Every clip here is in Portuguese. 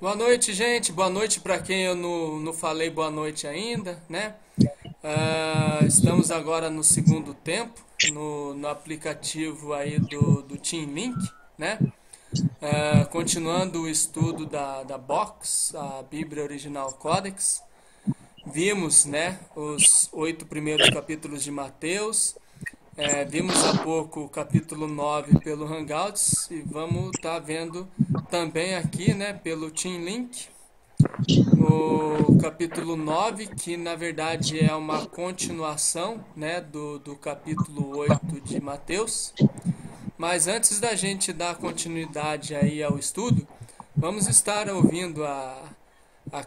Boa noite, gente. Boa noite para quem eu não falei boa noite ainda, né? Estamos agora no segundo tempo, no aplicativo aí do Team Link, né? Continuando o estudo da Box, a Bíblia Original Codex. Vimos, né, os 8 primeiros capítulos de Mateus. Vimos há pouco o capítulo 9 pelo Hangouts e vamos estar vendo também aqui, né, pelo Team Link, o capítulo 9 que na verdade é uma continuação, né, do capítulo 8 de Mateus. Mas antes da gente dar continuidade aí ao estudo, vamos estar ouvindo a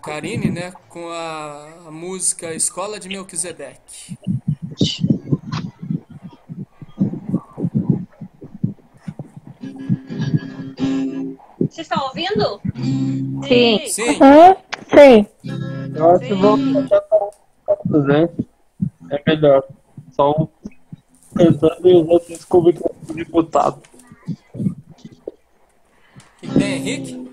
Karine, né, com a música Escola de Melquisedeque. Vocês estão ouvindo? Sim. Sim. Sim. Eu acho que vamos deixar fazer. É melhor. Só um cantando e os outros como deputado. O que tem, Henrique?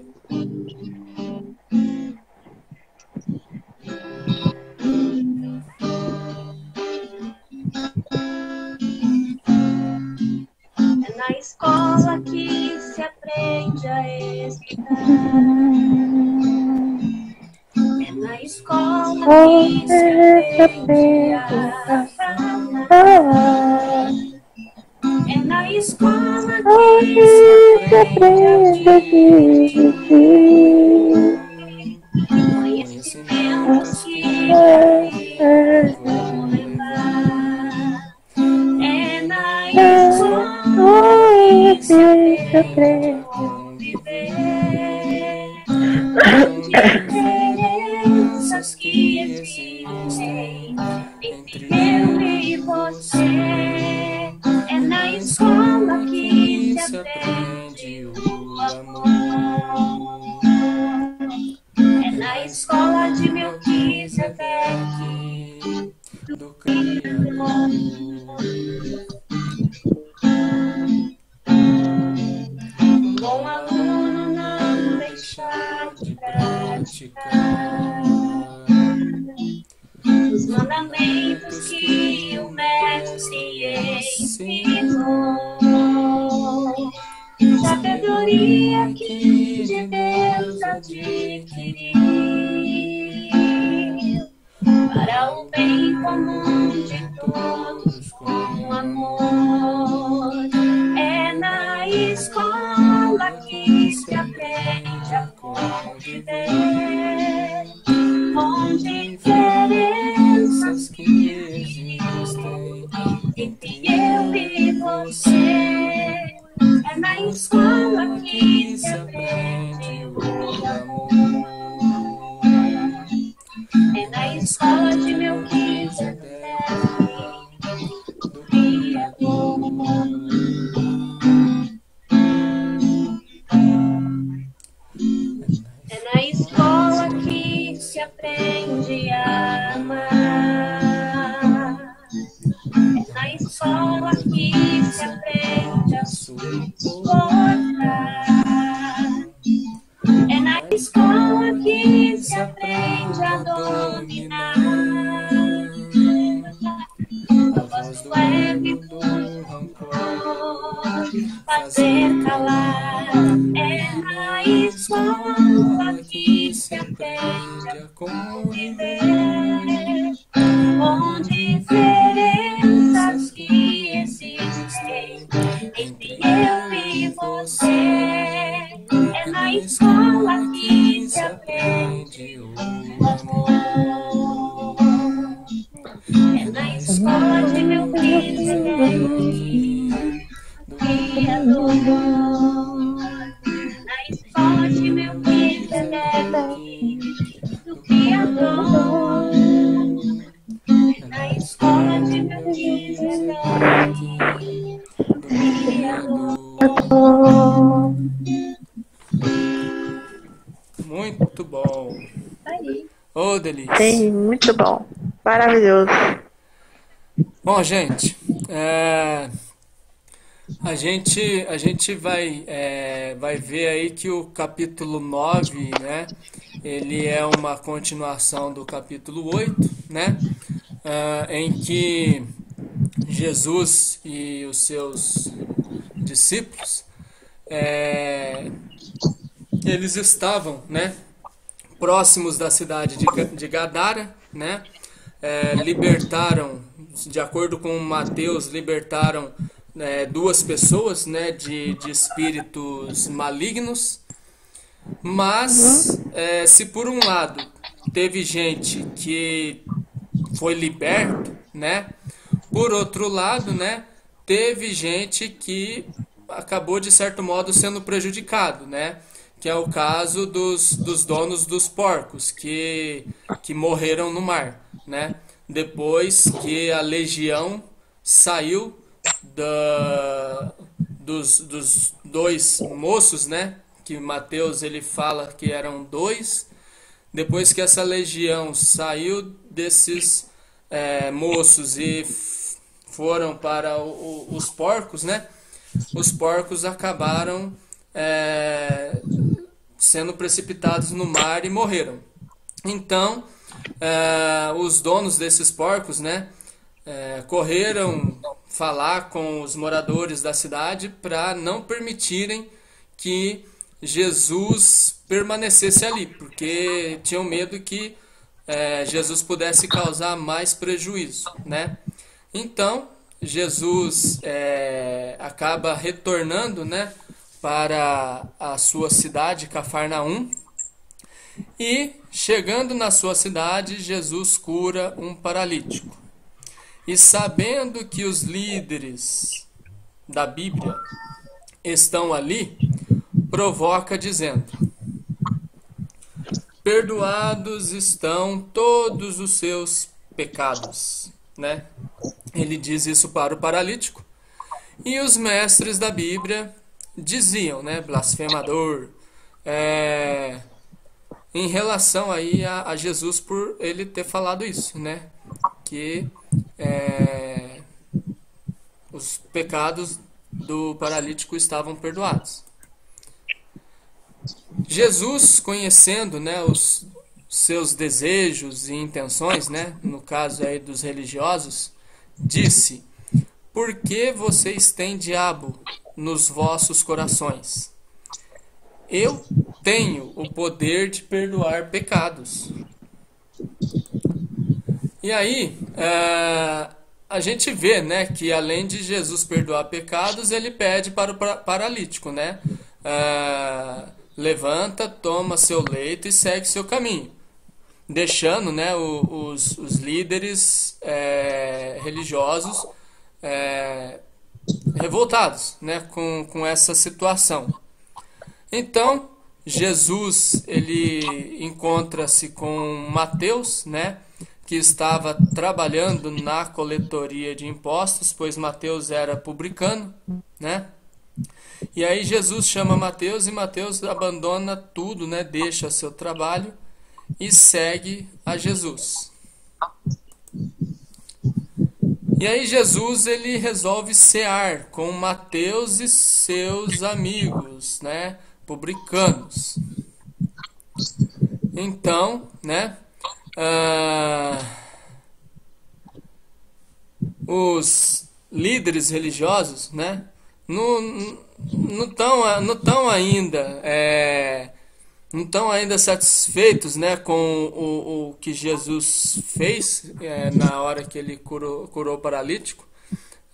É na escola que se aprende a estudar. É na escola que se aprende a falar. É na escola que se aprende a dividir. Conhecimentos que vou levar. É na escola que se aprende a conviver. Diferenças que existem entre eu e você. É na escola que se aprende o amor. É na escola de Melquisedeque, do Criador. Um bom aluno não deixar de praticar os mandamentos que o mestre ensinou. Sabedoria que de Deus adquiriu para o bem comum de todos com amor. É na escola que se aprende a conviver, com diferenças que existem entre eu e você. É na escola que se aprende o amor. É na escola de Melquisedeque, do Criador. É na escola que se aprende a amar. É na escola que se aprende a suportar. É na escola que se aprende a dominar. A voz do ego e do rancor fazer calar. É na escola que se aprende a conviver, com diferenças que existem entre eu e você. É na escola que se aprende o amor. É na escola de Melquisedeque, do Criador. Na escola de Melquisedeque, do Criador. Na escola de Melquisedeque, do Criador. Muito bom. Aí. Ô, delícia. Sim, muito bom. Maravilhoso. Bom, gente, A gente vai ver aí que o capítulo 9, né, ele é uma continuação do capítulo 8, né, em que Jesus e os seus discípulos, é, eles estavam, né, próximos da cidade de Gadara, né, libertaram, de acordo com Mateus, libertaram duas pessoas, né, de espíritos malignos, mas se por um lado teve gente que foi liberto, né, por outro lado, né, teve gente que acabou de certo modo sendo prejudicado, né, que é o caso dos donos dos porcos que morreram no mar, né, depois que a legião saiu dos dois moços, né? Que Mateus ele fala que eram dois. Depois que essa legião saiu desses moços e foram para os porcos, né? Os porcos acabaram sendo precipitados no mar e morreram. Então, os donos desses porcos, né? Correram falar com os moradores da cidade para não permitirem que Jesus permanecesse ali, porque tinham medo que Jesus pudesse causar mais prejuízo, né? Então, Jesus acaba retornando, né, para a sua cidade, Cafarnaum, e chegando na sua cidade, Jesus cura um paralítico. E sabendo que os líderes da Bíblia estão ali, provoca dizendo: perdoados estão todos os seus pecados, né? Ele diz isso para o paralítico. E os mestres da Bíblia diziam, né, blasfemador, em relação aí a Jesus por ele ter falado isso, né? Que os pecados do paralítico estavam perdoados. Jesus, conhecendo, né, os seus desejos e intenções, né, no caso aí dos religiosos, disse: por que vocês têm diabo nos vossos corações? Eu tenho o poder de perdoar pecados. E aí, a gente vê, né, que além de Jesus perdoar pecados, ele pede para o paralítico, né? Levanta, toma seu leito e segue seu caminho. Deixando, né, os líderes religiosos revoltados, né, com essa situação. Então, Jesus ele encontra-se com Mateus, né, que estava trabalhando na coletoria de impostos, pois Mateus era publicano, né? E aí Jesus chama Mateus e Mateus abandona tudo, né? Deixa seu trabalho e segue a Jesus. E aí Jesus ele resolve cear com Mateus e seus amigos, né? Publicanos. Então, né? Os líderes religiosos, né, não estão ainda satisfeitos, né, com o que Jesus fez na hora que ele curou o paralítico.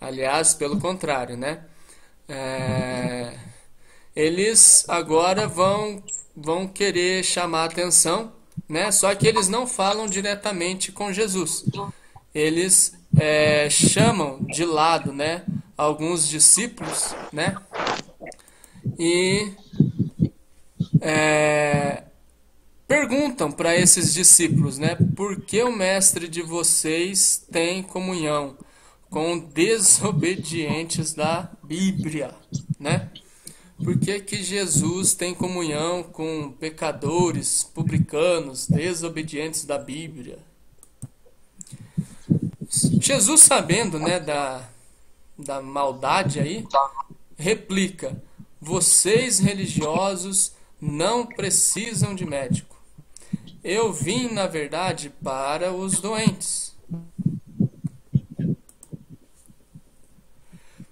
Aliás, pelo contrário, né, eles agora vão querer chamar a atenção, né? Só que eles não falam diretamente com Jesus. Eles chamam de lado, né, alguns discípulos, né? E perguntam para esses discípulos, né? Por que o mestre de vocês tem comunhão com desobedientes da Bíblia, né? Por que Jesus tem comunhão com pecadores, publicanos, desobedientes da Bíblia? Jesus, sabendo, né, da maldade aí, replica: vocês religiosos não precisam de médico. Eu vim, na verdade, para os doentes.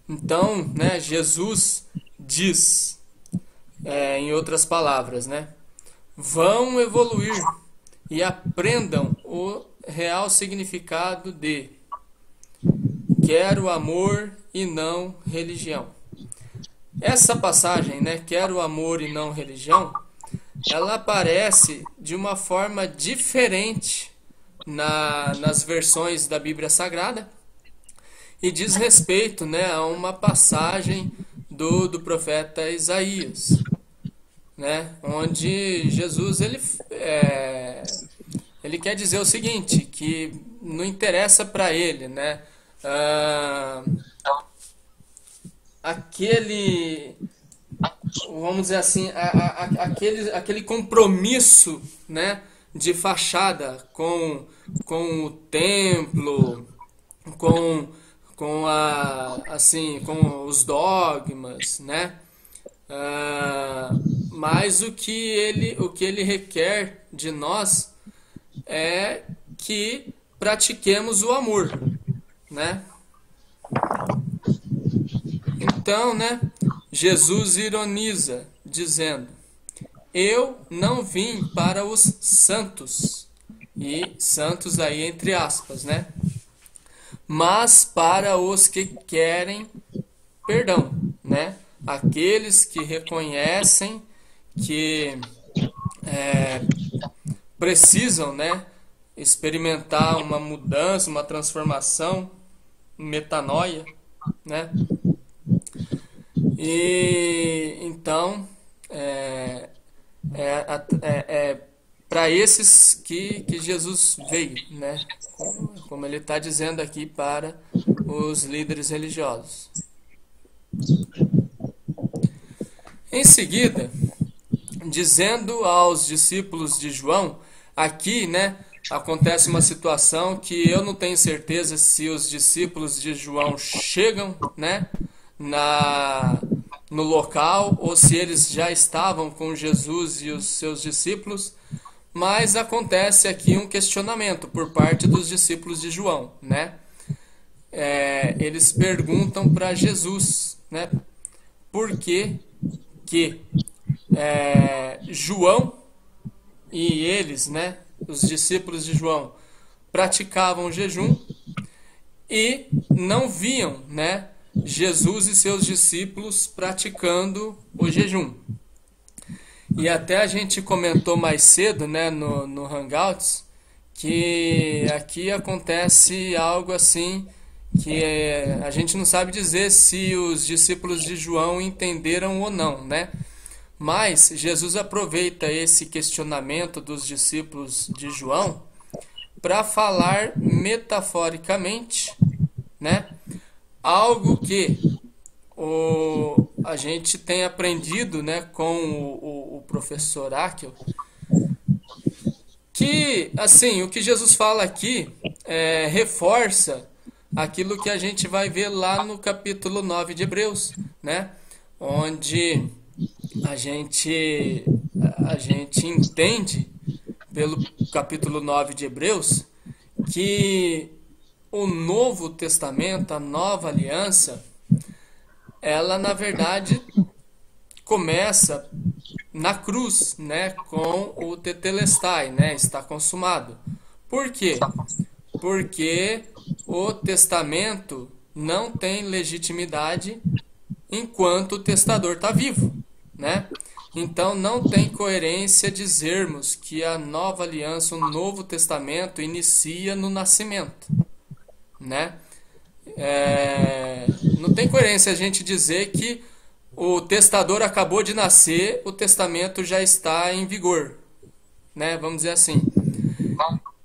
Então, né, Jesus diz, em outras palavras, né, vão evoluir e aprendam o real significado de quero amor e não religião. Essa passagem, né, quero amor e não religião, ela aparece de uma forma diferente nas versões da Bíblia Sagrada e diz respeito, né, a uma passagem do profeta Isaías, né, onde Jesus ele quer dizer o seguinte, que não interessa para ele, né, vamos dizer assim, aquele compromisso, né, de fachada com o templo, com os dogmas, né? Mas o que ele requer de nós é que pratiquemos o amor, né? Então, né, Jesus ironiza, dizendo: eu não vim para os santos, e santos aí entre aspas, né? Mas para os que querem perdão, né? Aqueles que reconhecem que precisam, né, experimentar uma mudança, uma transformação, metanoia, né? E então para esses que Jesus veio, né? Como ele está dizendo aqui para os líderes religiosos. Em seguida, dizendo aos discípulos de João, aqui, né, acontece uma situação que eu não tenho certeza se os discípulos de João chegam, né, no local ou se eles já estavam com Jesus e os seus discípulos, mas acontece aqui um questionamento por parte dos discípulos de João, né? Eles perguntam para Jesus, né, por que João e eles, né, os discípulos de João, praticavam jejum e não viam, né, Jesus e seus discípulos praticando o jejum. E até a gente comentou mais cedo, né, no Hangouts, que aqui acontece algo assim que a gente não sabe dizer se os discípulos de João entenderam ou não, né? Mas Jesus aproveita esse questionamento dos discípulos de João para falar metaforicamente, né? Algo que a gente tem aprendido, né, com o professor Akel, que assim, o que Jesus fala aqui reforça aquilo que a gente vai ver lá no capítulo 9 de Hebreus, né? Onde a gente entende, pelo capítulo 9 de Hebreus, que o Novo Testamento, a Nova Aliança, ela na verdade começa na cruz, né, com o tetelestai, né, está consumado. Por quê? Porque o testamento não tem legitimidade enquanto o testador está vivo, né? Então não tem coerência dizermos que a nova aliança, o Novo Testamento, inicia no nascimento, né? Não tem coerência a gente dizer que o testador acabou de nascer, o testamento já está em vigor, né? Vamos dizer assim.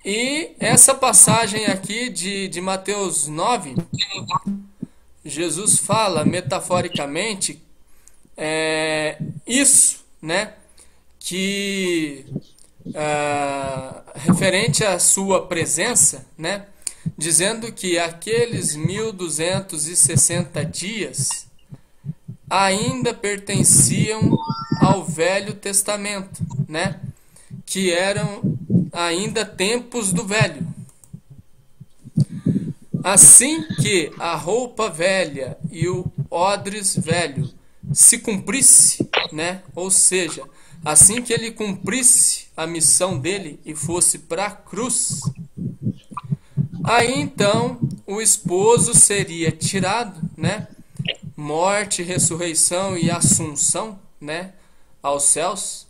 E essa passagem aqui de Mateus 9, Jesus fala metaforicamente isso, né? Que referente à sua presença, né? Dizendo que aqueles 1260 dias ainda pertenciam ao Velho Testamento, né? Que eram ainda tempos do velho. Assim que a roupa velha e o odres velho se cumprisse, né? Ou seja, assim que ele cumprisse a missão dele e fosse para a cruz, aí então o esposo seria tirado, né? Morte, ressurreição e assunção, né? Aos céus.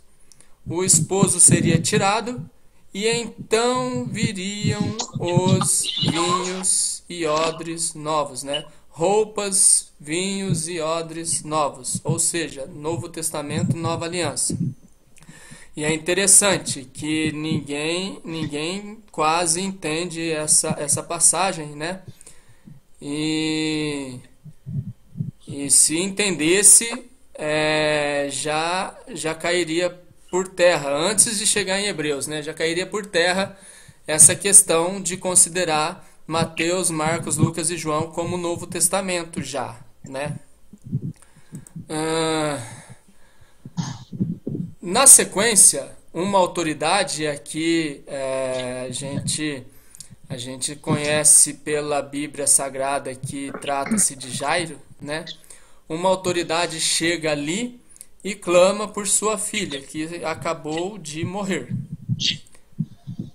O esposo seria tirado e então viriam os vinhos e odres novos, né? Roupas, vinhos e odres novos, ou seja, Novo Testamento, Nova Aliança. E é interessante que ninguém quase entende essa passagem, né? E se entendesse, já cairia por terra, antes de chegar em Hebreus, né? Já cairia por terra essa questão de considerar Mateus, Marcos, Lucas e João como Novo Testamento já, né? Na sequência, uma autoridade aqui a gente conhece pela Bíblia Sagrada que trata-se de Jairo, né? Uma autoridade chega ali e clama por sua filha, que acabou de morrer.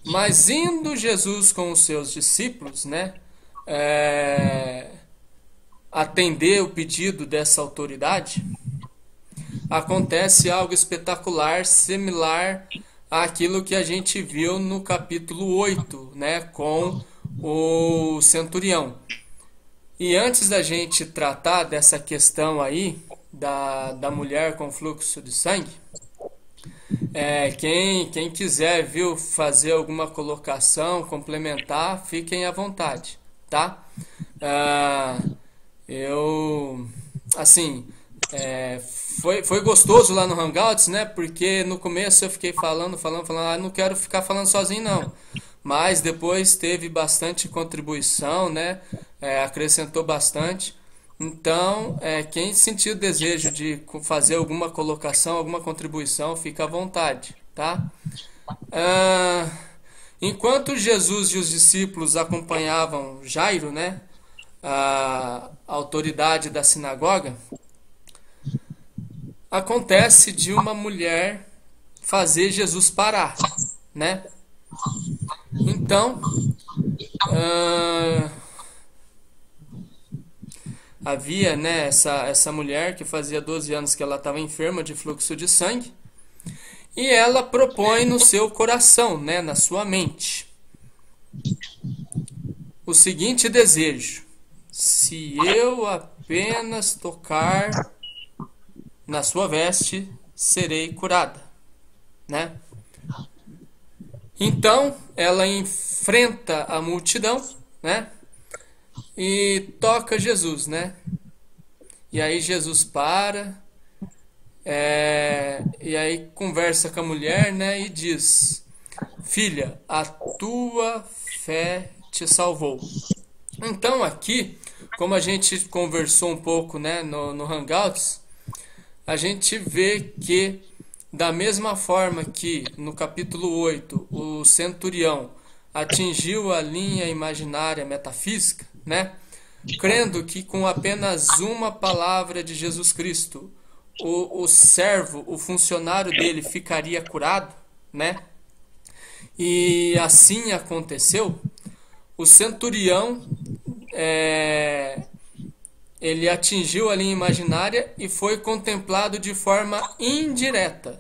Mas indo Jesus com os seus discípulos, né, atender o pedido dessa autoridade, acontece algo espetacular, similar àquilo que a gente viu no capítulo 8, né, com o centurião. E antes da gente tratar dessa questão aí, da mulher com fluxo de sangue, quem quiser, viu, fazer alguma colocação, complementar, fiquem à vontade, tá? Foi gostoso lá no Hangouts, né? Porque no começo eu fiquei falando, não quero ficar falando sozinho não. Mas depois teve bastante contribuição, né? Acrescentou bastante. Então, quem sentir o desejo de fazer alguma colocação, alguma contribuição, fica à vontade, tá? Enquanto Jesus e os discípulos acompanhavam Jairo, né? A autoridade da sinagoga, acontece de uma mulher fazer Jesus parar, né? Então, havia, né, essa mulher que fazia 12 anos que ela estava enferma de fluxo de sangue, e ela propõe no seu coração, né, na sua mente, o seguinte desejo: se eu apenas tocar na sua veste, serei curada, né? Então, ela enfrenta a multidão, né? E toca Jesus, né? E aí Jesus para, e aí conversa com a mulher, né? E diz: filha, a tua fé te salvou. Então aqui, como a gente conversou um pouco, né, no Hangouts, a gente vê que da mesma forma que no capítulo 8 o centurião atingiu a linha imaginária metafísica, né? Crendo que com apenas uma palavra de Jesus Cristo, o servo, o funcionário dele ficaria curado, né? E assim aconteceu. O centurião, ele atingiu a linha imaginária e foi contemplado de forma indireta,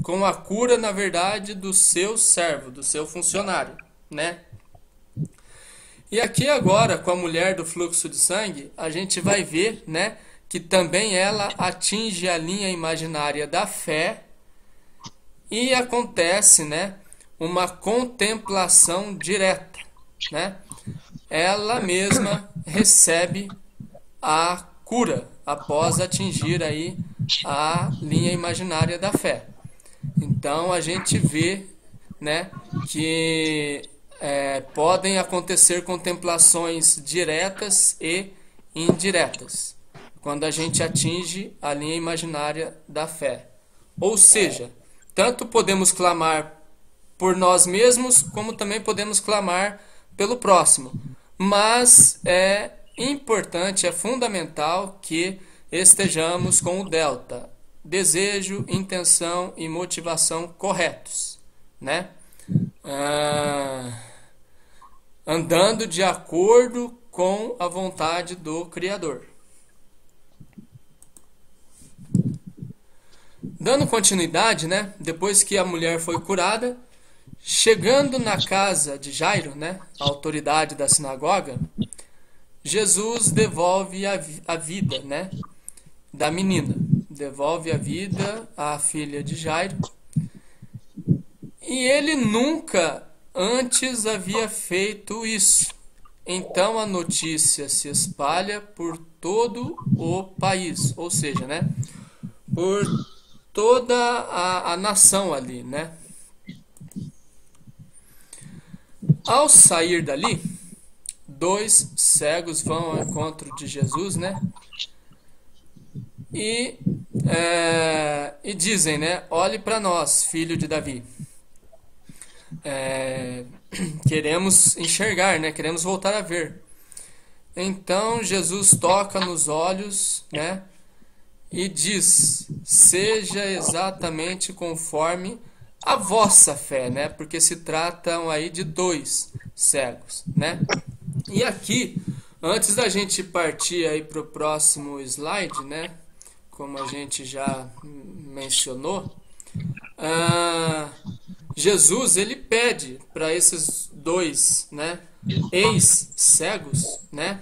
com a cura, na verdade, do seu servo, do seu funcionário, né? E aqui agora, com a mulher do fluxo de sangue, a gente vai ver, né, que também ela atinge a linha imaginária da fé e acontece, né, uma contemplação direta, né? Ela mesma recebe a cura após atingir aí a linha imaginária da fé. Então a gente vê, né, que podem acontecer contemplações diretas e indiretas, quando a gente atinge a linha imaginária da fé. Ou seja, tanto podemos clamar por nós mesmos, como também podemos clamar pelo próximo. Mas é importante, é fundamental que estejamos com o delta, desejo, intenção e motivação corretos, né? Andando de acordo com a vontade do Criador. Dando continuidade, né? Depois que a mulher foi curada, chegando na casa de Jairo, né? A autoridade da sinagoga, Jesus devolve a vida, né? Da menina. Devolve a vida à filha de Jairo. E ele nunca antes havia feito isso. Então a notícia se espalha por todo o país, ou seja, né? Por toda a nação ali, né? Ao sair dali, 2 cegos vão ao encontro de Jesus, né? E dizem, né? Olhe para nós, filho de Davi. Queremos enxergar, né? Queremos voltar a ver. Então Jesus toca nos olhos, né? E diz: seja exatamente conforme a vossa fé, né? Porque se tratam aí de 2 cegos, né? E aqui, antes da gente partir aí para o próximo slide, né? Como a gente já mencionou, Jesus, ele pede para esses 2, né, ex-cegos, né,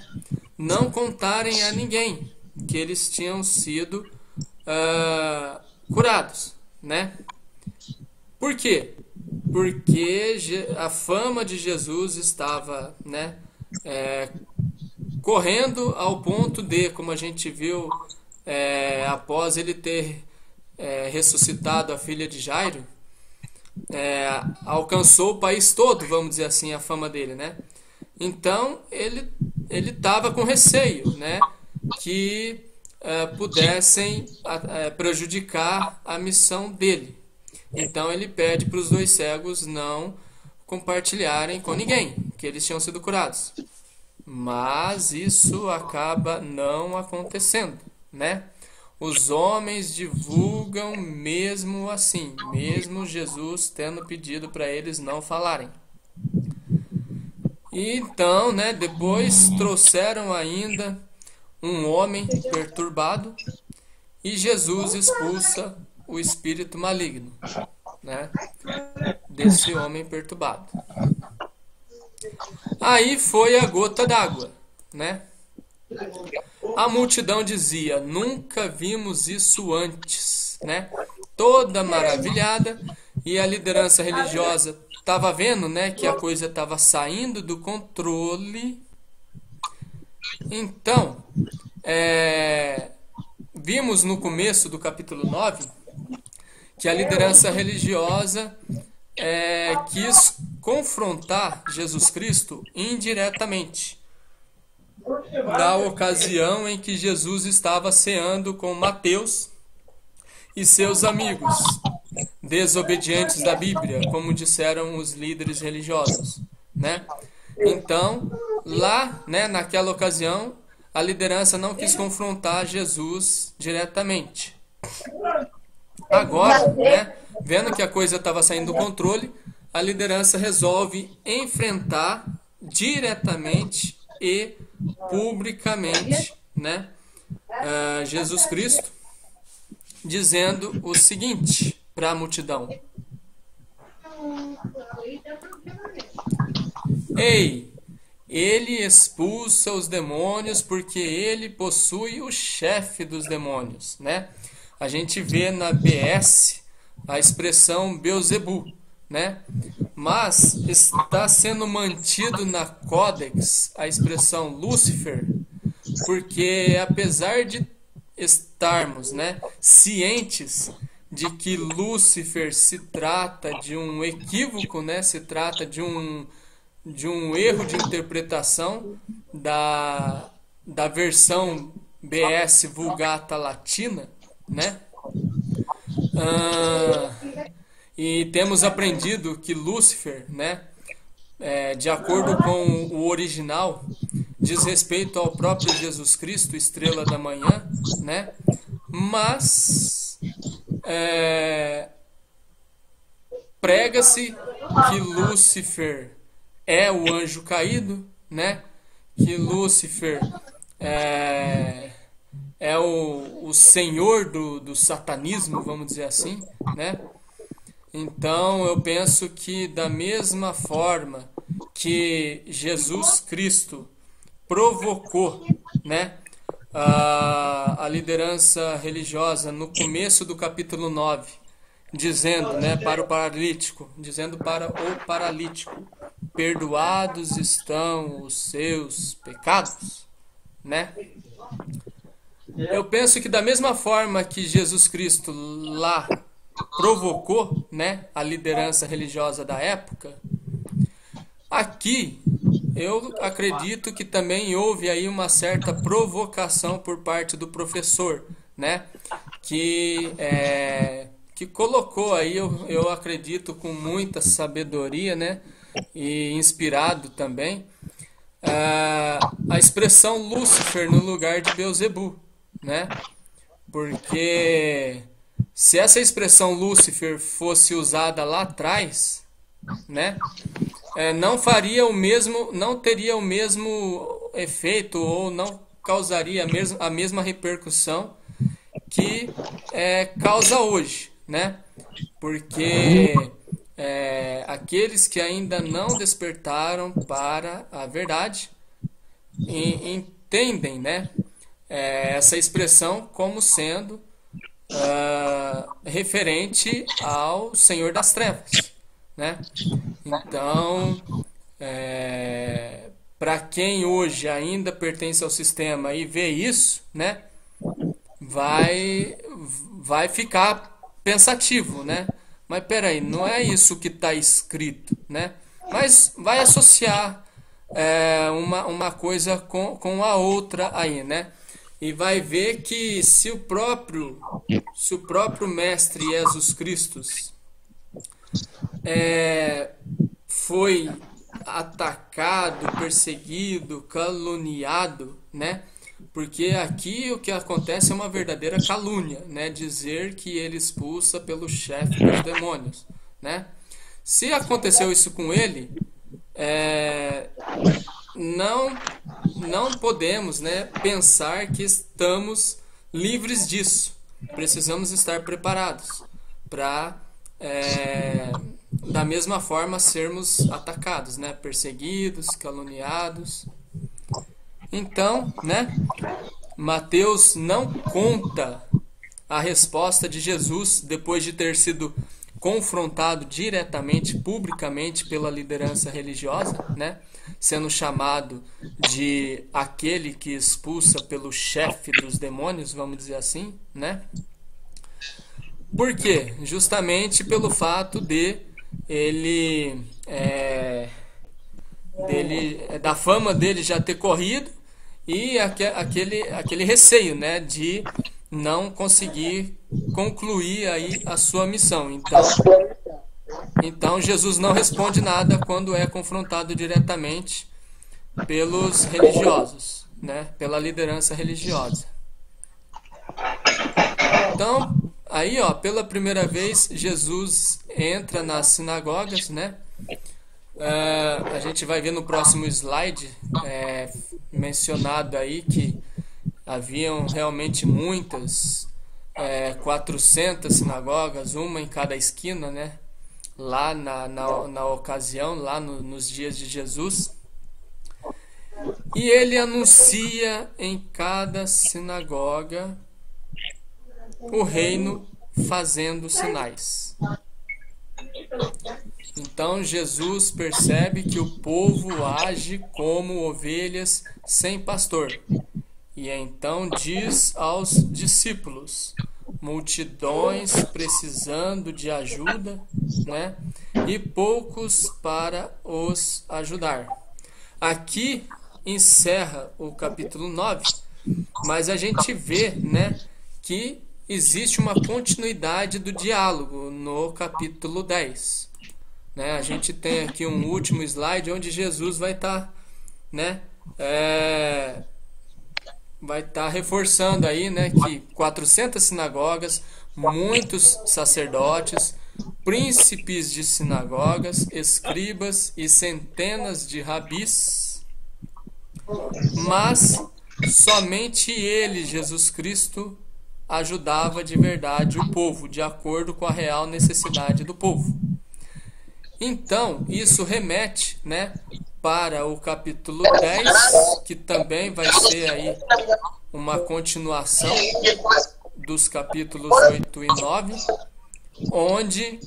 não contarem a ninguém que eles tinham sido curados, né? Por quê? Porque a fama de Jesus estava, né, correndo ao ponto de, como a gente viu, após ele ter ressuscitado a filha de Jairo, alcançou o país todo, vamos dizer assim, a fama dele, né? Então ele estava com receio, né, que pudessem prejudicar a missão dele. Então ele pede para os 2 cegos não compartilharem com ninguém que eles tinham sido curados. Mas isso acaba não acontecendo, né? Os homens divulgam mesmo assim, mesmo Jesus tendo pedido para eles não falarem. E então, né, depois trouxeram ainda um homem perturbado e Jesus expulsa o espírito maligno, né, desse homem perturbado. Aí foi a gota d'água, né? A multidão dizia: nunca vimos isso antes, né? Toda maravilhada, e a liderança religiosa estava vendo, né, que a coisa estava saindo do controle. Então, vimos no começo do capítulo 9 que a liderança religiosa quis confrontar Jesus Cristo indiretamente, na ocasião em que Jesus estava ceando com Mateus e seus amigos, desobedientes da Bíblia, como disseram os líderes religiosos, né? Então, lá, né, naquela ocasião, a liderança não quis confrontar Jesus diretamente. Agora, né, vendo que a coisa estava saindo do controle, a liderança resolve enfrentar diretamente e publicamente, né, Jesus Cristo, dizendo o seguinte para a multidão: ei, ele expulsa os demônios porque ele possui o chefe dos demônios, né? A gente vê na BS a expressão Beelzebub, né? Mas está sendo mantido na Codex a expressão Lúcifer, porque apesar de estarmos, né, cientes de que Lúcifer se trata de um equívoco, né, se trata de um erro de interpretação da versão BS Vulgata Latina, né? E temos aprendido que Lúcifer, né, de acordo com o original, diz respeito ao próprio Jesus Cristo, estrela da manhã, né? Mas prega-se que Lúcifer é o anjo caído, né? Que Lúcifer é o senhor do satanismo, vamos dizer assim, né? Então eu penso que da mesma forma que Jesus Cristo provocou, né, a liderança religiosa no começo do capítulo 9, dizendo, né, para o paralítico, perdoados estão os seus pecados, né? Eu penso que da mesma forma que Jesus Cristo lá provocou, né, a liderança religiosa da época, aqui eu acredito que também houve aí uma certa provocação por parte do professor, né, que colocou aí, eu acredito, com muita sabedoria, né, e inspirado também, a expressão Lúcifer no lugar de Beelzebu, né? Porque se essa expressão Lúcifer fosse usada lá atrás, né, não teria o mesmo efeito, ou não causaria a mesma repercussão que causa hoje, né? Porque aqueles que ainda não despertaram para a verdade entendem, né, essa expressão como sendo referente ao Senhor das Trevas, né? Então, para quem hoje ainda pertence ao sistema e vê isso, né, vai ficar pensativo, né? Mas peraí, não é isso que está escrito, né? Mas vai associar uma coisa com a outra aí, né? E vai ver que se o próprio Mestre Jesus Cristo foi atacado, perseguido, caluniado, né? Porque aqui o que acontece é uma verdadeira calúnia, né? Dizer que ele expulsa pelo chefe dos demônios, né? Se aconteceu isso com ele, não podemos, né, pensar que estamos livres disso. Precisamos estar preparados para, da mesma forma, sermos atacados, né? Perseguidos, caluniados. Então, né, Mateus não conta a resposta de Jesus depois de ter sido confrontado diretamente, publicamente pela liderança religiosa, né, sendo chamado de aquele que expulsa pelo chefe dos demônios, vamos dizer assim, né? Por quê? Justamente pelo fato de da fama dele já ter corrido e aquele receio, né, de não conseguir concluir aí a sua missão. Então Jesus não responde nada quando é confrontado diretamente pelos religiosos, né, pela liderança religiosa. Então, aí, ó, pela primeira vez Jesus entra nas sinagogas, né? A gente vai ver no próximo slide mencionado aí que haviam realmente muitas, 400 sinagogas, uma em cada esquina, né? Lá na ocasião, lá nos dias de Jesus. E ele anuncia em cada sinagoga o reino fazendo sinais. Então Jesus percebe que o povo age como ovelhas sem pastor. E então diz aos discípulos: multidões precisando de ajuda, né? E poucos para os ajudar. Aqui encerra o capítulo 9, mas a gente vê, né, que existe uma continuidade do diálogo no capítulo 10. Né? A gente tem aqui um último slide onde Jesus vai estar, né, vai estar reforçando aí, né, que 400 sinagogas, muitos sacerdotes, príncipes de sinagogas, escribas e centenas de rabis, mas somente ele, Jesus Cristo, ajudava de verdade o povo, de acordo com a real necessidade do povo. Então, isso remete, né, para o capítulo 10, que também vai ser aí uma continuação dos capítulos 8 e 9, onde,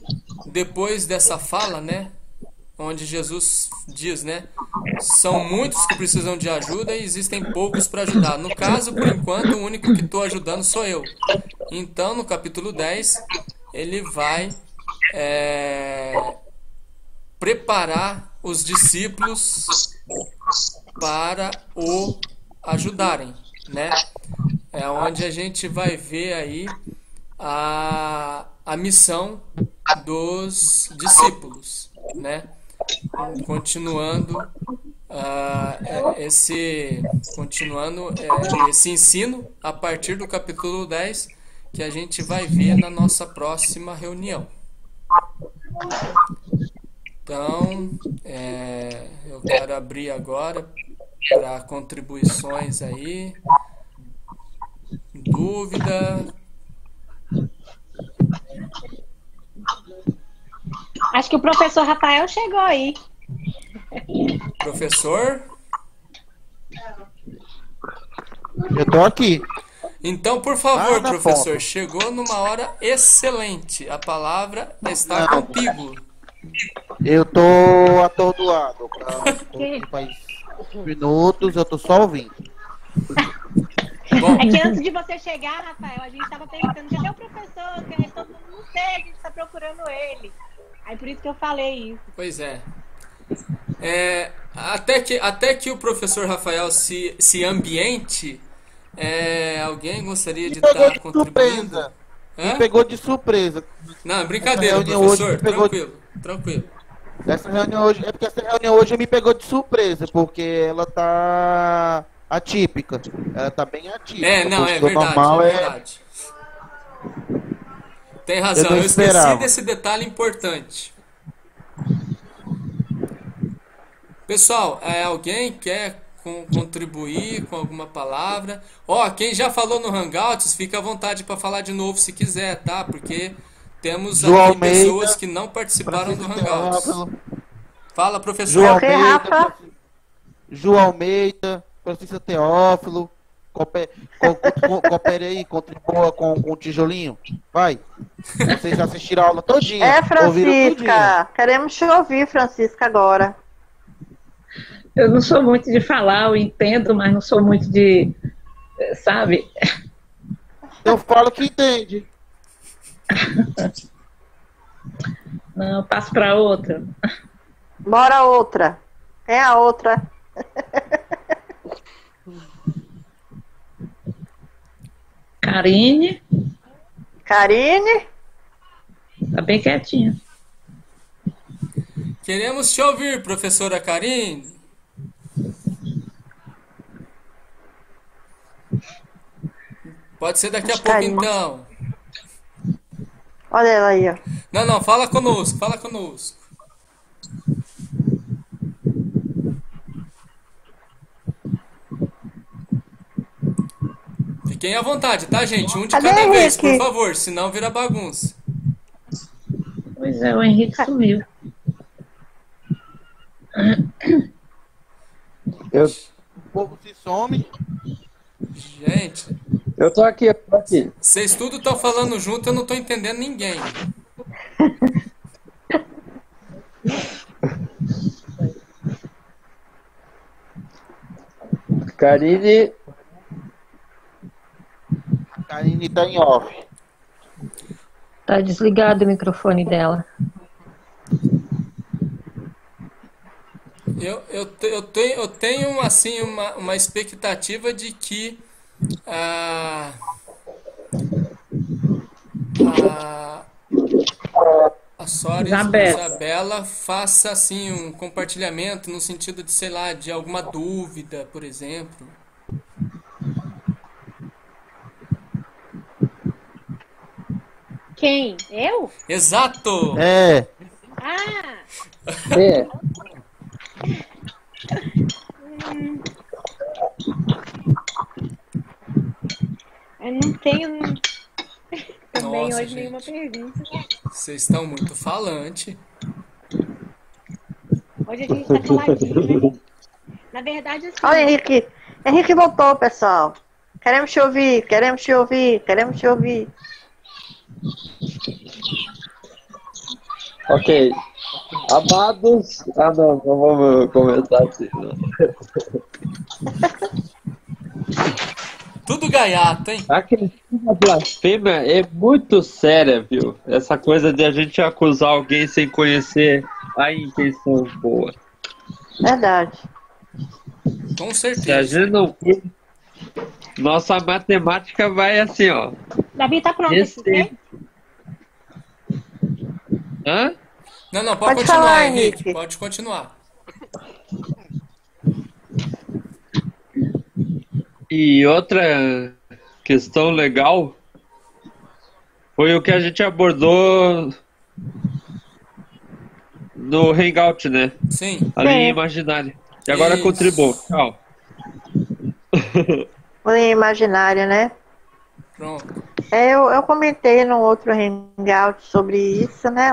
depois dessa fala, né, onde Jesus diz, né, são muitos que precisam de ajuda e existem poucos para ajudar. No caso, por enquanto, o único que estou ajudando sou eu. Então, no capítulo 10, ele vai preparar os discípulos para o ajudarem, né? É onde a gente vai ver aí a missão dos discípulos, né? Continuando esse ensino a partir do capítulo 10, que a gente vai ver na nossa próxima reunião. Então, eu quero abrir agora para contribuições aí, dúvida. Acho que o professor Rafael chegou aí. Professor? Eu tô aqui. Então, por favor, na professor, foto. chegou numa hora excelente. A palavra está contigo. Eu tô atordoado. Faz 5 minutos, eu tô só ouvindo. Bom, É que antes de você chegar, Rafael, a gente estava perguntando, cadê o professor? Que todo mundo não sei, a gente está procurando ele. Aí por isso que eu falei isso. pois é. Até que o professor Rafael se ambiente, alguém gostaria de Me pegou estar de contribuindo? surpresa. Hã? Me pegou de surpresa. Não, brincadeira, Essa reunião hoje professor. me pegou- Tranquilo. Essa reunião hoje, é porque essa reunião hoje me pegou de surpresa, porque ela tá atípica. Ela tá bem atípica. Não, porque é o verdade, normal é verdade. Tem razão, Eu não eu esqueci esperava. desse detalhe importante. Pessoal, alguém quer contribuir com alguma palavra? Quem já falou no Hangouts, fica à vontade para falar de novo se quiser, tá? Porque temos João aqui Almeida, pessoas que não participaram do Francisco Hangouts. Teófilo, Fala, professor. João Ok, Almeida, Rafa? João Almeida, Francisco Teófilo, coopere aí, contribua com o tijolinho. Vai. Vocês já assistiram a aula todinha. Ouviram todinha. Francisca. Queremos te ouvir, Francisca, agora. Eu não sou muito de falar, eu entendo, mas não sou muito de, sabe? Eu falo que entende. Não, eu passo para outra. Bora outra. Quem é a outra? Karine, Karine? tá bem quietinha. Queremos te ouvir, professora Karine. Pode ser daqui a pouco, Karine. então. Olha ela aí, ó. Não, fala conosco. Fiquem à vontade, tá, gente? Um de Cadê cada vez, por Henrique? favor, senão vira bagunça. Pois é, o Henrique sumiu. O povo se some. Gente, Eu tô aqui, vocês tudo estão falando junto, eu não tô entendendo ninguém. Karine, A Karine tá em off. Tá desligado o microfone dela. Eu tenho assim uma expectativa de que a, a, a Sora Isabela faça assim um compartilhamento no sentido de, sei lá, de alguma dúvida, por exemplo. Quem? Eu? Exato! É. Ah! É. Eu não tenho também Nossa, hoje nenhuma gente. pergunta. Vocês estão muito falante. Hoje a gente tá caladinho, né? Na verdade, assim. Olha, Henrique. Henrique voltou, pessoal. Queremos te ouvir, queremos te ouvir, queremos te ouvir. Ok. Amados. Ah, não vamos começar assim, não. Tudo gaiato, hein? A questão da blasfêmia é muito séria, viu? Essa coisa de a gente acusar alguém sem conhecer a intenção boa. Verdade. Com Se a certeza. gente não. Nossa matemática vai assim, ó. Davi tá pronto Esse- aqui, ok? Hã? Não, pode Pode continuar, falar, Henrique. Henrique. Pode continuar. E outra questão legal foi o que a gente abordou no Hangout, né? Sim. A linha Sim. imaginária. E agora Isso. contribua. Tchau. Linha imaginária, né? Pronto. Eu comentei no outro hangout sobre isso, né?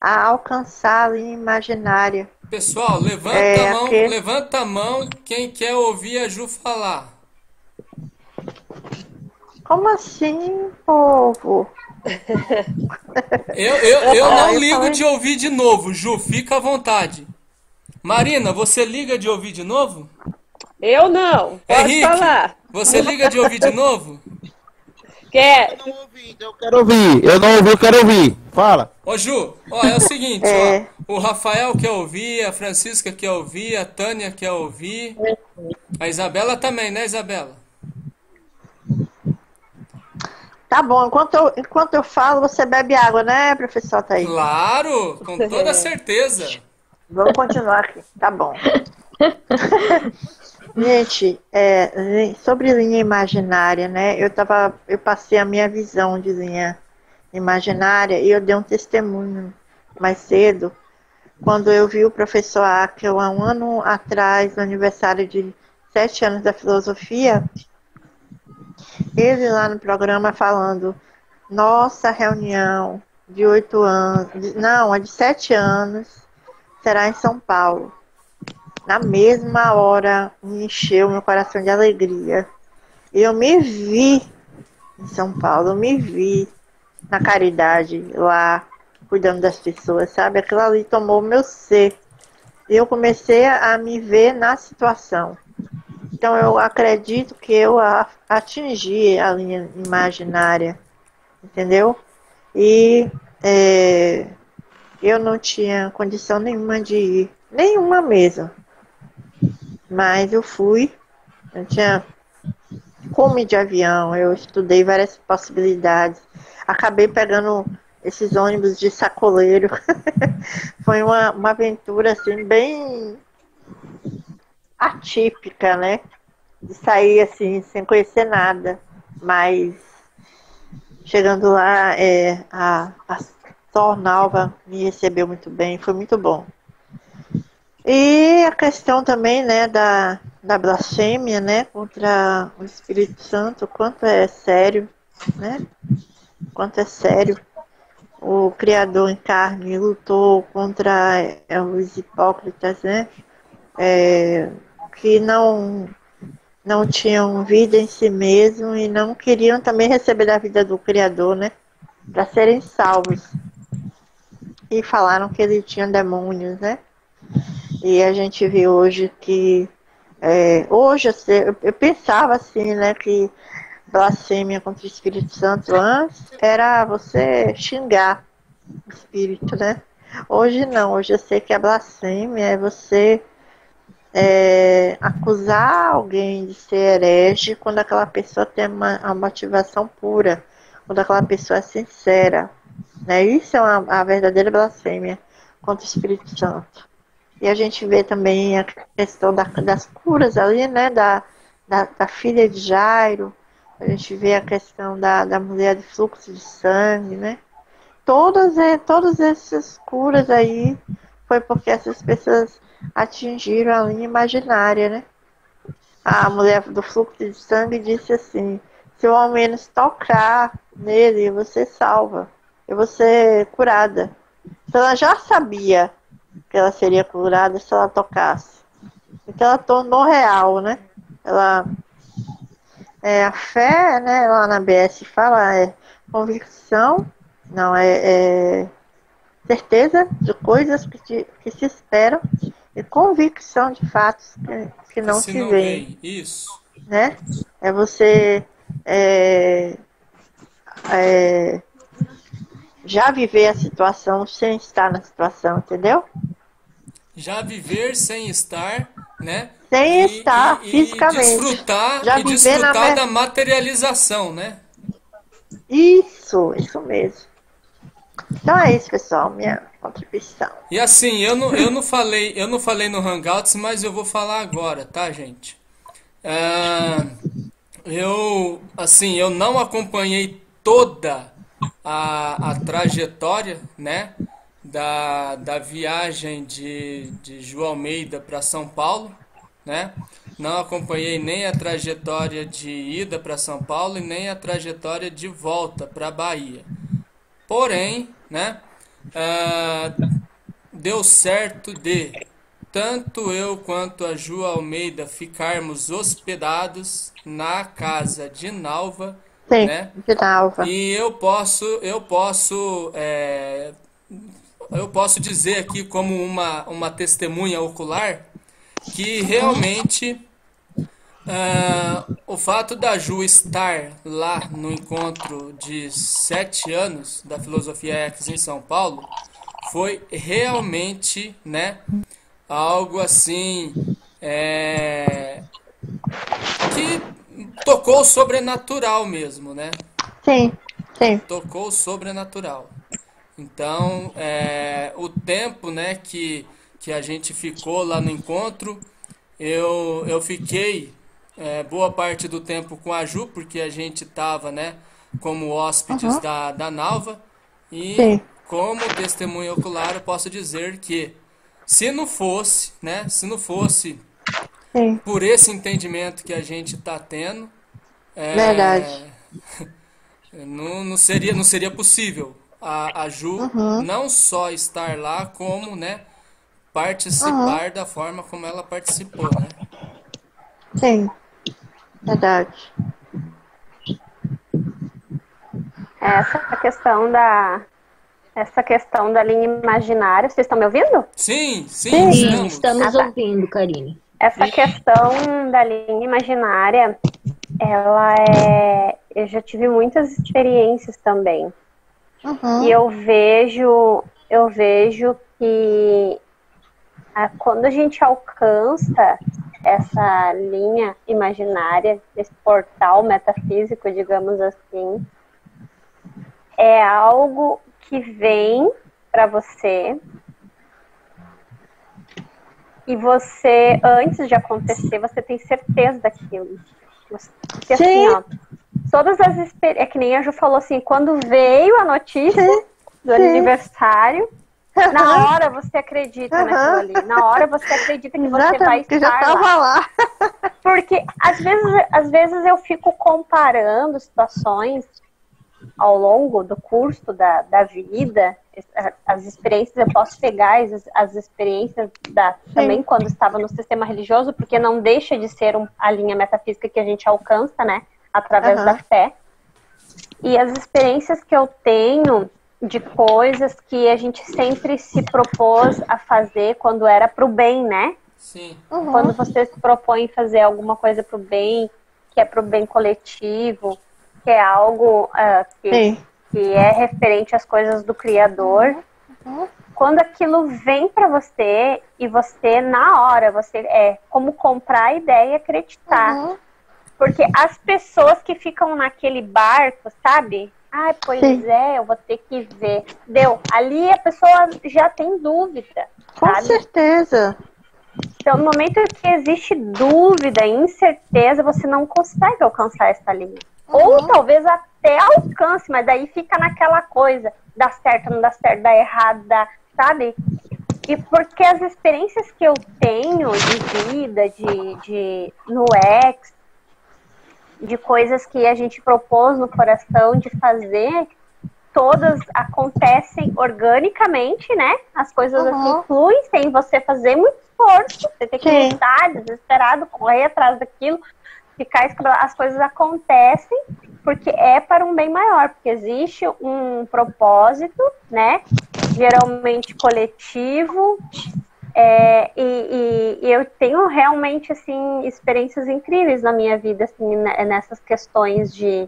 A alcançar a linha imaginária. Pessoal, levanta É, a mão, aqui. levanta a mão quem quer ouvir a Ju falar. Como assim, povo? Eu não eu ligo falei- de ouvir de novo, Ju, fica à vontade. Marina, você liga de ouvir de novo? Eu não. Pode Henrique, falar. você liga de ouvir de novo? Quer? Eu não ouvi, então eu quero ouvir. Eu não ouvi, eu quero ouvir. Fala. Ô Ju, ó, é o seguinte, É. ó, o Rafael quer ouvir, a Francisca quer ouvir, a Tânia quer ouvir, a Isabela também, né, Isabela? Tá bom, enquanto eu falo, você bebe água, né, professor Thaís? Claro, com toda certeza. Vamos continuar aqui, tá bom. Gente, sobre linha imaginária, né? Eu passei a minha visão de linha imaginária e eu dei um testemunho mais cedo, quando eu vi o professor Akel há um ano atrás, no aniversário de 7 anos da filosofia, ele lá no programa falando, nossa reunião de 8 anos, não, a de 7 anos, será em São Paulo. Na mesma hora, me encheu meu coração de alegria. Eu me vi em São Paulo, eu me vi na caridade lá, cuidando das pessoas, sabe? Aquilo ali tomou o meu ser. E eu comecei a me ver na situação. Então eu acredito que eu atingi a linha imaginária, entendeu? E eu não tinha condição nenhuma de ir, nenhuma mesmo. Mas eu fui, eu tinha como de avião, eu estudei várias possibilidades. Acabei pegando esses ônibus de sacoleiro. Foi uma aventura assim bem atípica, né? De sair assim sem conhecer nada. Mas chegando lá, a Sornalva me recebeu muito bem, foi muito bom. E a questão também, né, da blasfêmia, né, contra o Espírito Santo, quanto é sério, né? Quanto é sério. O Criador em carne lutou contra os hipócritas, né? Que não tinham vida em si mesmo e não queriam também receber a vida do Criador, né? Para serem salvos. E falaram que ele tinha demônios, né? E a gente vê hoje que hoje eu pensava assim, né, que blasfêmia contra o Espírito Santo antes era você xingar o Espírito, né? Hoje não, hoje eu sei que a blasfêmia é você acusar alguém de ser herege quando aquela pessoa tem uma motivação pura, quando aquela pessoa é sincera. Né? Isso é a verdadeira blasfêmia contra o Espírito Santo. E a gente vê também a questão das curas ali, né? Da filha de Jairo. A gente vê a questão da mulher de fluxo de sangue, né? Todas essas curas aí foi porque essas pessoas atingiram a linha imaginária, né? A mulher do fluxo de sangue disse assim: se eu ao menos tocar nele, eu vou ser salva, eu vou ser curada. Então ela já sabia que ela seria curada se ela tocasse. Então ela tornou real, né? A fé, né? Lá na BS fala convicção, não certeza de coisas que se esperam e convicção de fatos que não se veem. Isso. Né? É você já viver a situação sem estar na situação, entendeu? Já viver sem estar, né? Sem estar fisicamente. E desfrutar da materialização, né? Isso mesmo. Então é isso, pessoal, minha contribuição. E assim, eu não falei no Hangouts, mas eu vou falar agora, tá, gente? Eu não acompanhei toda a trajetória, né, da viagem de Ju Almeida para São Paulo, né? Não acompanhei nem a trajetória de ida para São Paulo e nem a trajetória de volta para Bahia. Porém, né, deu certo de tanto eu quanto a Ju Almeida ficarmos hospedados na casa de Nalva. Sim, né? De Nalva. E eu posso dizer aqui como uma testemunha ocular que realmente o fato da Ju estar lá no encontro de 7 anos da Filosofia X em São Paulo foi realmente, né, algo assim que tocou o sobrenatural mesmo, né? Sim. Tocou o sobrenatural. Então, o tempo, né, que a gente ficou lá no encontro, eu fiquei boa parte do tempo com a Ju, porque a gente estava, né, como hóspedes da Nalva, e Sim. como testemunha ocular eu posso dizer que se não fosse Sim. por esse entendimento que a gente está tendo, Verdade. não seria possível a Ju não só estar lá, como, né, participar da forma como ela participou, né? Sim, verdade. Essa questão da linha imaginária, vocês estão me ouvindo? Sim, estamos ouvindo, Karine. Essa questão da linha imaginária, eu já tive muitas experiências também. E eu vejo que quando a gente alcança essa linha imaginária, esse portal metafísico, digamos assim, é algo que vem para você e você, antes de acontecer, você tem certeza daquilo. Porque assim, ó, todas as experiências, é que nem a Ju falou assim, quando veio a notícia do aniversário, na hora você acredita naquilo ali. Na hora você acredita que você vai estar já tava lá. Porque às vezes eu fico comparando situações ao longo do curso da vida, as experiências, eu posso pegar as experiências também quando estava no sistema religioso, porque não deixa de ser a linha metafísica que a gente alcança, né, através da fé. E as experiências que eu tenho de coisas que a gente sempre se propôs a fazer quando era pro bem, né? Sim. Quando você se propõe fazer alguma coisa pro bem, que é pro bem coletivo, que é algo que é referente às coisas do Criador. quando aquilo vem para você e você, na hora, você é como comprar a ideia e acreditar. Porque as pessoas que ficam naquele barco, sabe? Ah, pois é, eu vou ter que ver. Deu. Ali a pessoa já tem dúvida. Com sabe? certeza. Então, no momento que existe dúvida, incerteza, você não consegue alcançar essa linha. Ou talvez até alcance, mas daí fica naquela coisa, dá certo, não dá certo, dá errado, sabe? E porque as experiências que eu tenho de vida, no ex, de coisas que a gente propôs no coração de fazer, todas acontecem organicamente, né? As coisas assim fluem sem você fazer muito esforço, você tem que lutar, desesperado, correr atrás daquilo, ficar escrevendo. As coisas acontecem porque é para um bem maior, porque existe um propósito, né? Geralmente coletivo, e eu tenho realmente assim experiências incríveis na minha vida assim, nessas questões de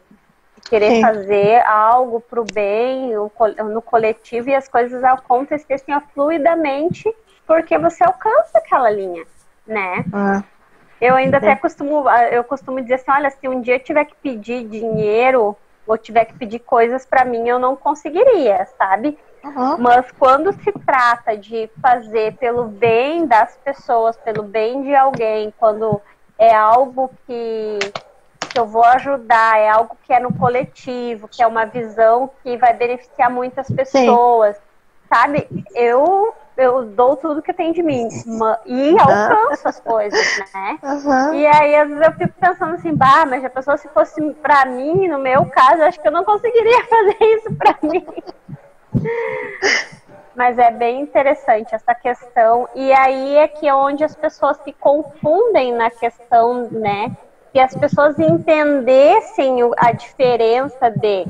querer fazer algo para o bem no coletivo, e as coisas acontecem assim, fluidamente, porque você alcança aquela linha, né? Eu ainda até costumo dizer assim, olha, se um dia eu tiver que pedir dinheiro ou tiver que pedir coisas para mim, eu não conseguiria, sabe? Mas quando se trata de fazer pelo bem das pessoas, pelo bem de alguém, quando é algo que eu vou ajudar, é algo que é no coletivo, que é uma visão que vai beneficiar muitas pessoas, sabe? Eu dou tudo que tem de mim e alcanço as coisas, né? E aí, às vezes, eu fico pensando assim, mas a pessoa, se fosse pra mim, no meu caso, acho que eu não conseguiria fazer isso pra mim. Mas é bem interessante essa questão. E aí é que é onde as pessoas se confundem na questão, né? Que as pessoas entendessem a diferença de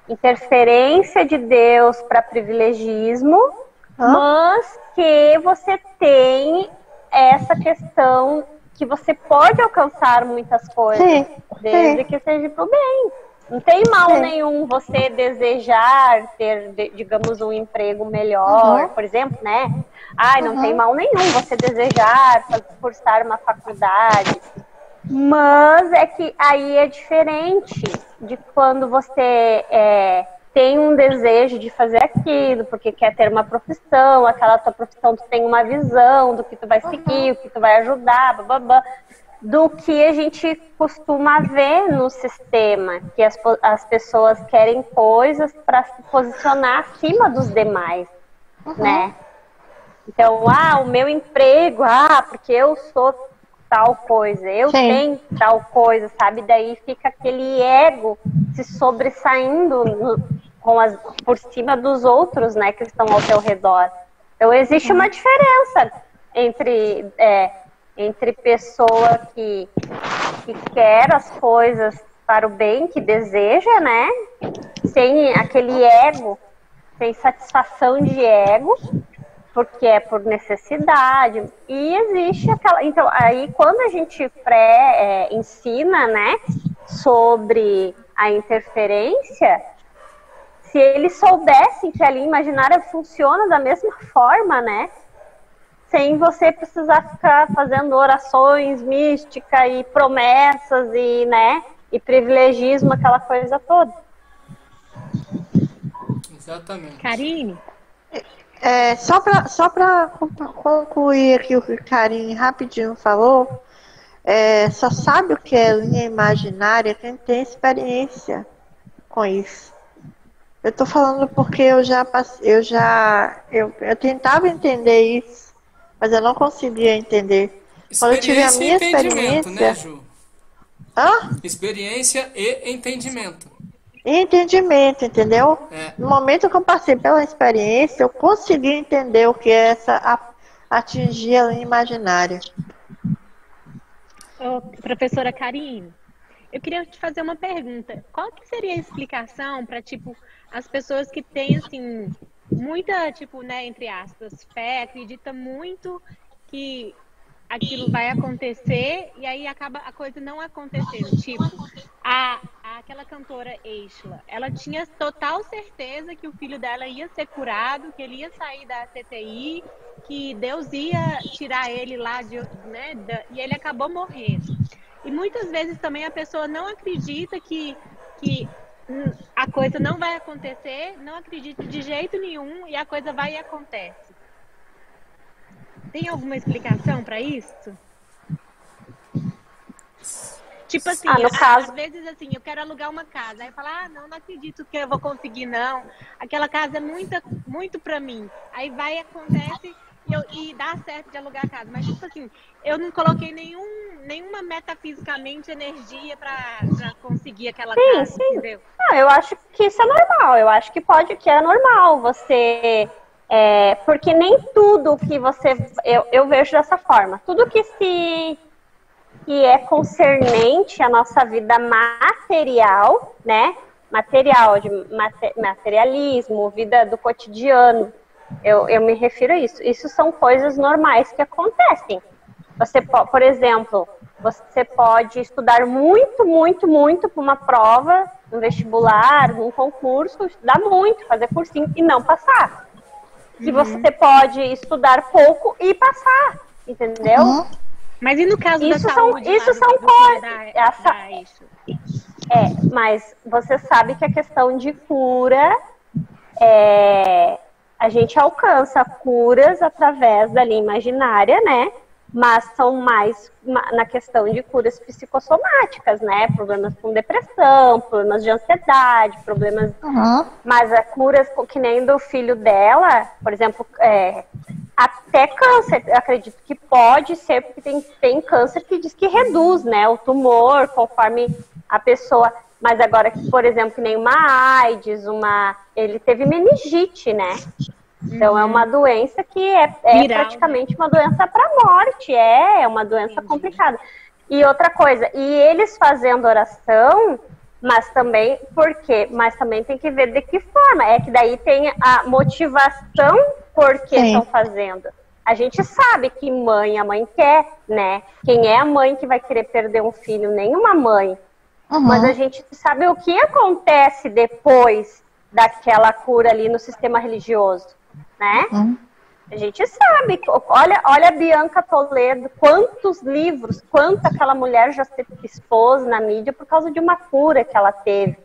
interferência de Deus para privilegismo, mas que você tem essa questão que você pode alcançar muitas coisas, desde que seja pro bem. Não tem mal nenhum você desejar ter, digamos, um emprego melhor, por exemplo, né? Não tem mal nenhum você desejar cursar uma faculdade. Mas é que aí é diferente de quando você tem um desejo de fazer aquilo, porque quer ter uma profissão, aquela tua profissão tu tem uma visão do que tu vai seguir, o que tu vai ajudar, do que a gente costuma ver no sistema, que as pessoas querem coisas para se posicionar acima dos demais, né? Então, o meu emprego, porque eu sou tal coisa, eu tenho tal coisa, sabe? Daí fica aquele ego se sobressaindo por cima dos outros, né, que estão ao teu redor. Então existe uma diferença entre pessoa que quer as coisas para o bem, que deseja, né, sem aquele ego, sem satisfação de ego, porque é por necessidade, e existe aquela... Então, aí quando a gente ensina, né, sobre a interferência, se eles soubessem que a linha imaginária funciona da mesma forma, né, sem você precisar ficar fazendo orações místicas e promessas e, né, e privilegismo, aquela coisa toda. Exatamente. Karine? Só para concluir aqui o que o Karine rapidinho falou, só sabe o que é linha imaginária quem tem experiência com isso. Eu tô falando porque eu tentava entender isso, mas eu não conseguia entender. Quando eu tive a minha experiência, né, Ju? Hã? Experiência e entendimento. Entendimento, entendeu? No momento que eu passei pela experiência, eu consegui entender o que é atingir a linha imaginária. Professora Karine, eu queria te fazer uma pergunta. Qual que seria a explicação para, tipo, as pessoas que têm, assim, muita, tipo, né, entre aspas, fé, acredita muito que aquilo vai acontecer e aí acaba a coisa não acontecendo. Tipo, aquela cantora Eishla, ela tinha total certeza que o filho dela ia ser curado, que ele ia sair da CTI, que Deus ia tirar ele lá, e ele acabou morrendo. E muitas vezes também a pessoa não acredita que a coisa não vai acontecer, não acredita de jeito nenhum e a coisa vai e acontece. Tem alguma explicação para isso? Tipo assim, no caso... às vezes assim, eu quero alugar uma casa. Aí eu falo, não acredito que eu vou conseguir, não. Aquela casa é muito pra mim. Aí vai, acontece e dá certo de alugar a casa. Mas tipo assim, eu não coloquei nenhuma metafisicamente energia pra conseguir aquela casa, entendeu? Não, eu acho que isso é normal. Eu acho que é normal você... porque nem tudo que você... Eu vejo dessa forma. Tudo que é concernente à nossa vida material, né? Materialismo, vida do cotidiano. Eu me refiro a isso. Isso são coisas normais que acontecem. Por exemplo, você pode estudar muito, muito, muito para uma prova, um vestibular, um concurso, estudar muito, fazer cursinho e não passar. Se você pode estudar pouco e passar, entendeu? Mas e no caso isso da saúde? Isso são coisas. Mas você sabe que a questão de cura, a gente alcança curas através da linha imaginária, né? Mas são mais na questão de curas psicossomáticas, né? Problemas com depressão, problemas de ansiedade, problemas... Mas a curas que nem do filho dela, por exemplo, até câncer, eu acredito que pode ser, porque tem câncer que diz que reduz, né? O tumor, conforme a pessoa... Mas agora, por exemplo, que nem uma AIDS, ele teve meningite, né? Então é uma doença que é praticamente uma doença para a morte, é uma doença complicada. E outra coisa, e eles fazendo oração, mas também, por quê? Mas também tem que ver de que forma, é que daí tem a motivação por que estão fazendo. A gente sabe que a mãe quer, né? Quem é a mãe que vai querer perder um filho? Nenhuma mãe. Mas a gente sabe o que acontece depois daquela cura ali no sistema religioso. Né? A gente sabe, olha a Bianca Toledo, quantos livros, quanto aquela mulher já se expôs na mídia por causa de uma cura que ela teve,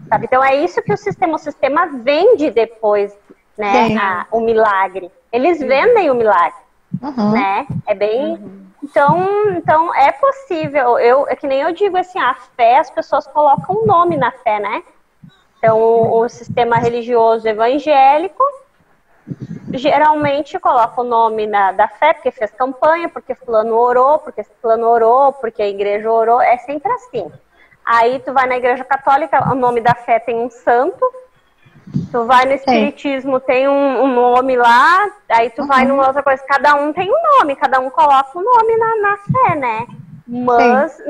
sabe? Então é isso que o sistema vende depois, né? O milagre. Eles vendem o milagre, né? É bem... Então é possível, é que nem eu digo assim, a fé, as pessoas colocam um nome na fé, né? Então o sistema religioso evangélico geralmente coloca o nome da fé, porque fez campanha, porque fulano orou, porque a igreja orou, é sempre assim. Aí tu vai na igreja católica, o nome da fé tem um santo, tu vai no espiritismo, tem um nome lá, aí tu vai numa outra coisa, cada um tem um nome, cada um coloca um nome na fé, né? Mas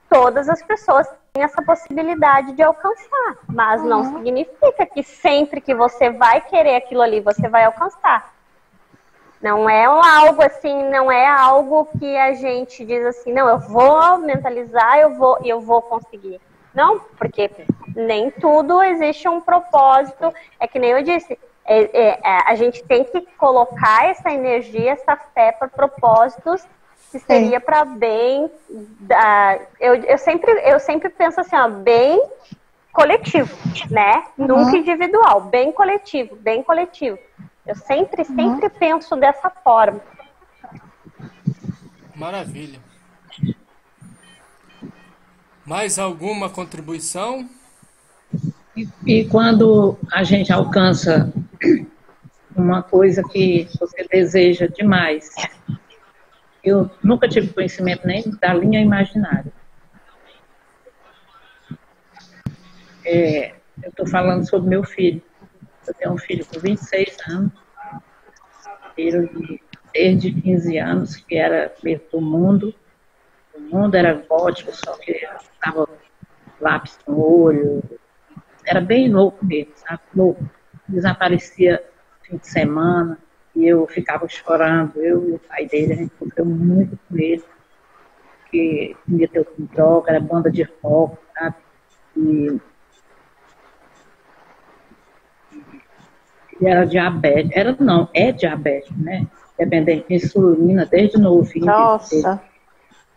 todas as pessoas têm essa possibilidade de alcançar, mas não significa que sempre que você vai querer aquilo ali, você vai alcançar. Não é algo assim, não é algo que a gente diz assim, não, eu vou mentalizar, eu vou conseguir. Não, porque nem tudo existe um propósito, é que nem eu disse, a gente tem que colocar essa energia, essa fé para propósitos que seria para bem, eu sempre penso assim, ó, bem coletivo, né? Nunca individual, bem coletivo, bem coletivo. Eu sempre penso dessa forma. Maravilha. Mais alguma contribuição? E quando a gente alcança uma coisa que você deseja demais, eu nunca tive conhecimento nem da linha imaginária. Eu estou falando sobre meu filho. Eu tenho um filho com 26 anos, ele desde 15 anos, que era meio do mundo. O mundo era gótico, só que estava lápis no olho. Era bem louco mesmo, sabe? Louco. Desaparecia fim de semana. E eu ficava chorando, eu e o pai dele, a gente sofreu muito com ele, porque meteu com droga, era banda de rock, sabe? E ele era diabético, é diabético, né? Dependente de insulina desde novinho. Nossa.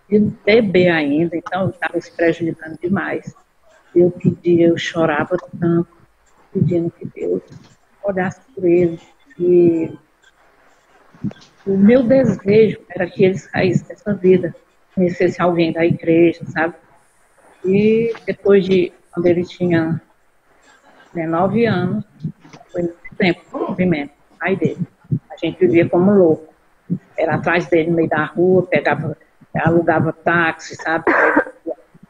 E bebê ainda, então estava se prejudicando demais. Eu chorava tanto, pedindo que Deus olhasse por ele. E o meu desejo era que ele saísse dessa vida, conhecesse alguém da igreja, sabe? E depois quando ele tinha 19 anos, foi muito tempo, o movimento, o pai dele. A gente vivia como louco. Era atrás dele no meio da rua, alugava táxi, sabe?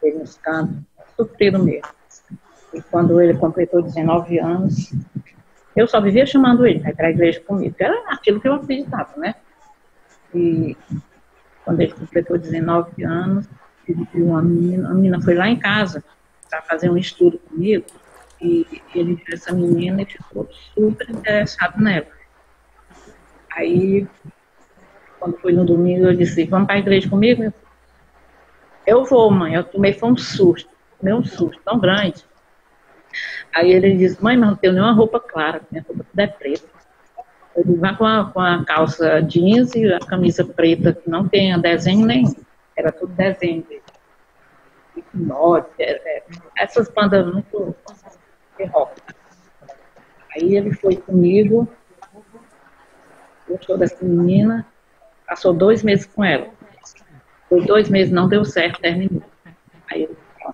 Ele nos cantos, sofrido mesmo. E quando ele completou 19 anos, eu só vivia chamando ele para ir para a igreja comigo, que era aquilo que eu acreditava, né? E quando ele completou 19 anos, ele viu a menina foi lá em casa para fazer um estudo comigo, e ele viu essa menina e ficou super interessado nela. Aí, quando foi no domingo, eu disse, vamos para a igreja comigo? Eu vou, mãe. Eu tomei um susto tão grande. Aí ele disse, mãe, mas não tenho nenhuma roupa clara, minha roupa tudo é preta. Eu disse, vai com a calça jeans e a camisa preta, que não tenha desenho nenhum. Era tudo desenho dele. Essas bandas muito de rock. Aí ele foi comigo, gostou dessa menina, passou 2 meses com ela. Por 2 meses não deu certo, terminou. Aí ele disse,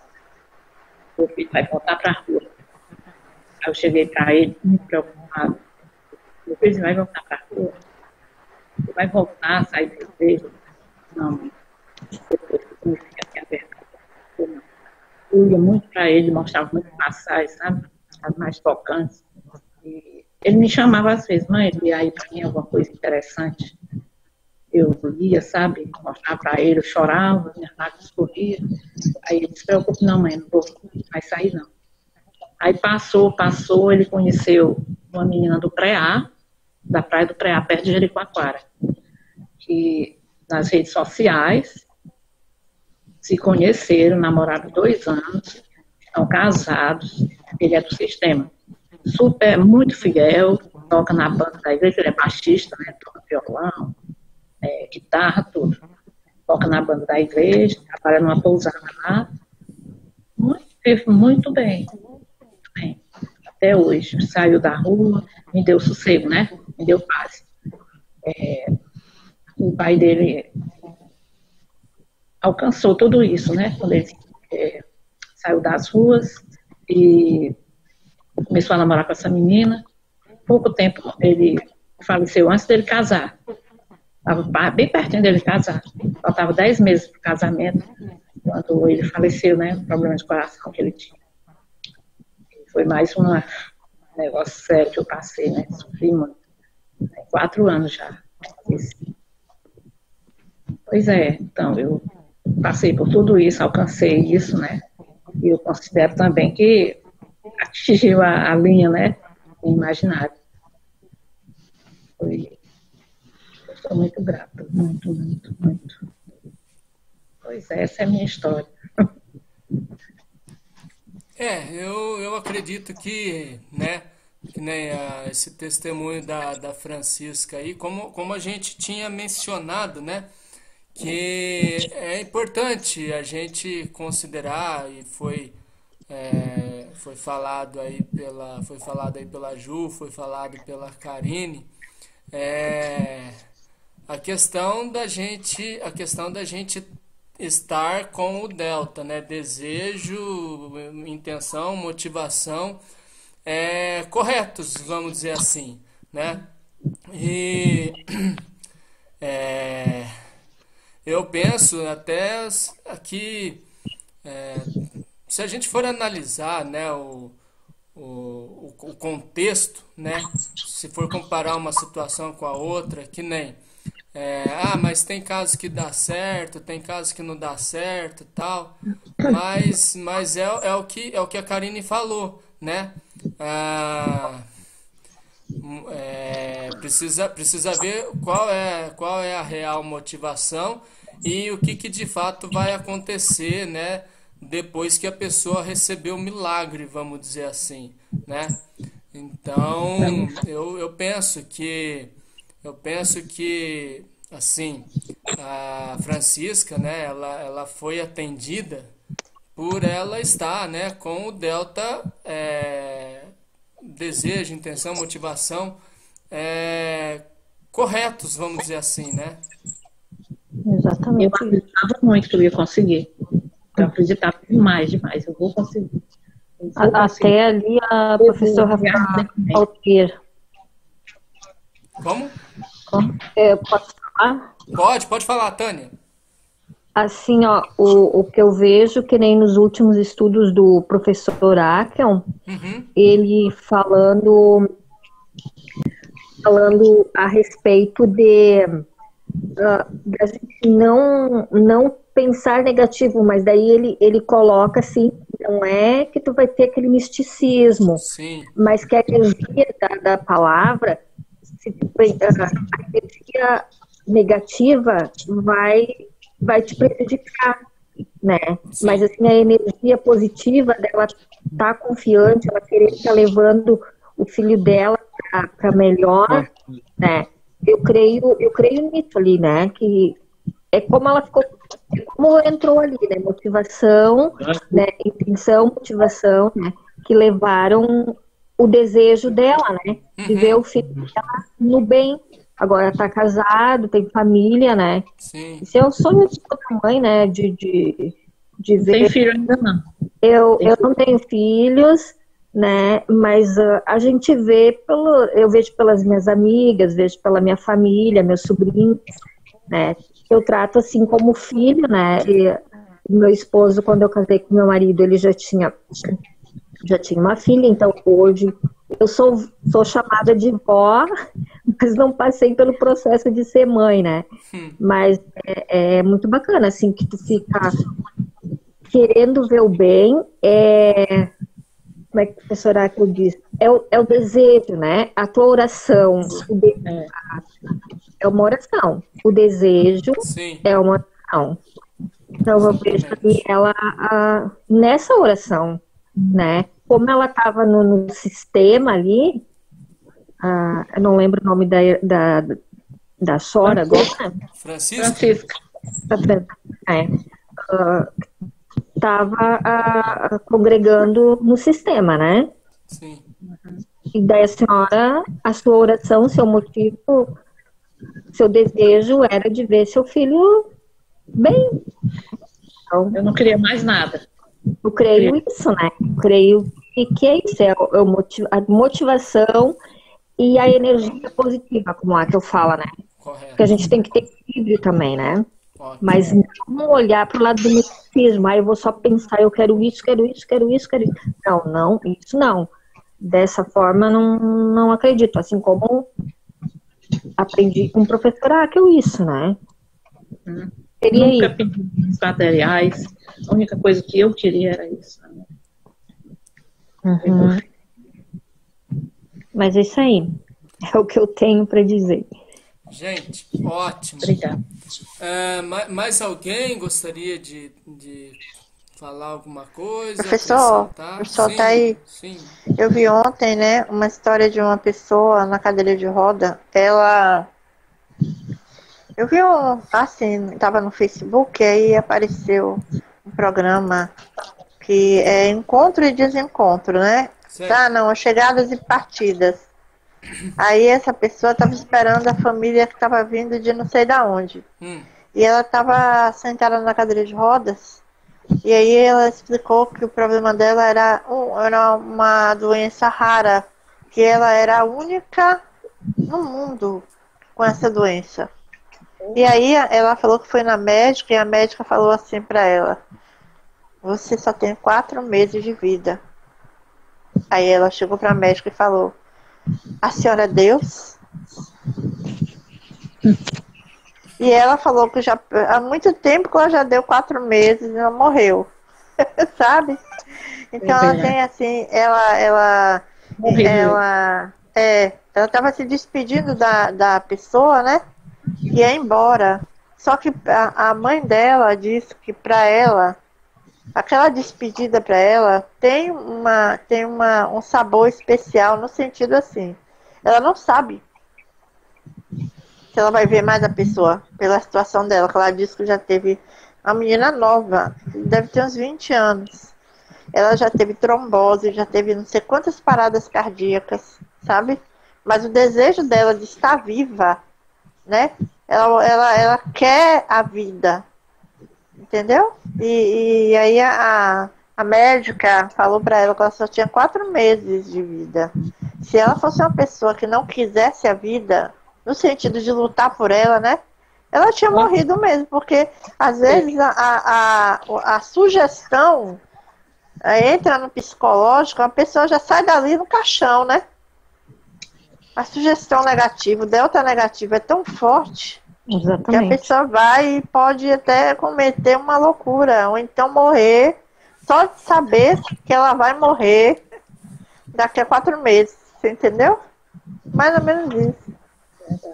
meu filho vai voltar para a rua. Aí eu cheguei para ele, muito preocupado. Meu filho vai voltar para a rua? Você vai voltar, sair da igreja? Não, mãe. Depois que eu fiquei aqui aberto. Eu ia muito para ele, mostrava muito passagens, sabe? As mais tocantes. E ele me chamava às vezes, mãe, ele ia aí para mim alguma coisa interessante. Eu lia, sabe? Mostrava para ele, eu chorava, minha lágrimas corriam. Aí ele disse, se preocupe não, mãe, não vou mais sair não. Aí passou, ele conheceu uma menina do Preá, da Praia do Preá, perto de Jericoacoara, que nas redes sociais se conheceram, namoraram 2 anos, estão casados, ele é do sistema. Muito fiel, toca na banda da igreja, ele é baixista, né? Toca violão, guitarra, tudo. Toca na banda da igreja, trabalha numa pousada lá. Vive muito bem. Até hoje. Saiu da rua, me deu sossego, né? Me deu paz. O pai dele alcançou tudo isso, né? Quando ele saiu das ruas e começou a namorar com essa menina. Pouco tempo ele faleceu antes dele casar. Estava bem pertinho dele casar. Faltava 10 meses para o casamento, quando ele faleceu, né? Problema de coração que ele tinha. Foi mais um negócio sério que eu passei, né? Sofri muito. 4 anos já. Pois é, então, eu passei por tudo isso, alcancei isso, né? E eu considero também que atingiu a linha, né? Imaginária. Eu sou muito grata, muito, muito, muito. Pois é, essa é a minha história. Eu acredito que, né, que nem esse testemunho da Francisca aí, como a gente tinha mencionado, né, que é importante a gente considerar, e foi falado aí pela Ju, foi falado pela Karine, a questão da gente estar com o Delta, né? Desejo, intenção, motivação corretos, vamos dizer assim, né? E eu penso até aqui, se a gente for analisar, né, o contexto, né? Se for comparar uma situação com a outra, que nem mas tem casos que dá certo, tem casos que não dá certo, tal. Mas é o que a Karine falou, né? Precisa ver qual é a real motivação e o que de fato vai acontecer, né, depois que a pessoa recebeu o milagre, vamos dizer assim, né? Então, eu penso que assim, a Francisca, né, ela foi atendida por ela estar, né, com o delta, desejo, intenção, motivação, corretos, vamos dizer assim, né? Eu Exatamente. acreditava muito que eu ia conseguir. Eu acreditava demais. Eu vou conseguir. Eu vou conseguir. Até ali a professora Alter. Como? Posso falar? Pode falar, Tânia. Assim, ó, o que eu vejo, que nem nos últimos estudos do professor Akel, ele falando a respeito da gente não pensar negativo, mas daí ele coloca assim, não é que tu vai ter aquele misticismo, Sim. mas que a energia da palavra, se tu, a energia negativa vai te prejudicar, né? Sim. Mas assim, a energia positiva dela tá confiante, ela querer estar levando o filho dela para melhor, né? Eu creio nisso ali, né? Que é como ela ficou, é como entrou ali, né? Motivação, né? Intenção, motivação, né? Que levaram o desejo dela, né? De ver o filho dela no bem. Agora tá casado, tem família, né? Sim. Isso é um sonho de toda mãe, né? De ver. Tem filho ainda não? Eu não tenho filhos, né? Mas a gente vê eu vejo pelas minhas amigas, vejo pela minha família, meus sobrinhos, né? Eu trato assim como filho, né? E meu esposo, quando eu casei com meu marido, ele já tinha uma filha, então hoje eu sou chamada de vó, mas não passei pelo processo de ser mãe, né? Mas é muito bacana, assim, que tu fica querendo ver o bem, como é que o professor Akel diz? É o desejo, né? A tua oração é uma oração. O desejo Sim. é uma oração. Então eu vejo ali ela nessa oração, né? Como ela estava no sistema ali, eu não lembro o nome da Sora agora. Francisca. Estava congregando no sistema, né? Sim. E daí a sua oração, seu motivo, seu desejo era de ver seu filho bem. Então, eu não queria mais nada. Eu creio isso, né? Eu creio que é isso, a motivação e a energia positiva, como a que eu falo, né? Correto. Porque a gente tem que ter equilíbrio também, né? Ótimo. Mas não olhar para o lado do misticismo, eu vou só pensar, eu quero isso, quero isso, quero isso, quero isso. Não, isso não. Dessa forma, não acredito. Assim como aprendi com o professor Akel isso, né? Nunca pedi materiais. A única coisa que eu queria era isso. Mas é isso aí. É o que eu tenho para dizer. Gente, ótimo. Obrigada. Mais alguém gostaria de falar alguma coisa? Professor tá aí. Sim. Eu vi ontem, né, uma história de uma pessoa na cadeira de roda. Eu vi estava no Facebook, aí apareceu um programa que é encontro e desencontro, né? Certo. Tá, não, chegadas e partidas. Aí essa pessoa estava esperando a família que estava vindo de não sei da onde. E ela estava sentada na cadeira de rodas. E aí ela explicou que o problema dela era uma doença rara, que ela era a única no mundo com essa doença. E aí ela falou que foi na médica e a médica falou assim para ela: você só tem 4 meses de vida. Aí ela chegou para a médica e falou: a senhora é Deus? E ela falou que já há muito tempo que ela já deu 4 meses e ela morreu. Sabe? Então ela tem assim, ela Ela estava se despedindo da pessoa, né? Que ia embora. Só que a mãe dela disse que para ela, aquela despedida para ela tem um sabor especial no sentido assim. Ela não sabe se ela vai ver mais a pessoa pela situação dela, que ela disse que já teve uma menina nova, deve ter uns 20 anos. Ela já teve trombose, já teve não sei quantas paradas cardíacas, sabe? Mas o desejo dela de estar viva, né? Ela quer a vida, entendeu? E aí a médica falou para ela que ela só tinha 4 meses de vida. Se ela fosse uma pessoa que não quisesse a vida, no sentido de lutar por ela, né? Ela tinha morrido mesmo, porque às vezes a sugestão entra no psicológico, a pessoa já sai dali no caixão, né? A sugestão negativa, o delta negativo é tão forte que a pessoa vai e pode até cometer uma loucura, ou então morrer, só de saber que ela vai morrer daqui a 4 meses, você entendeu? Mais ou menos isso.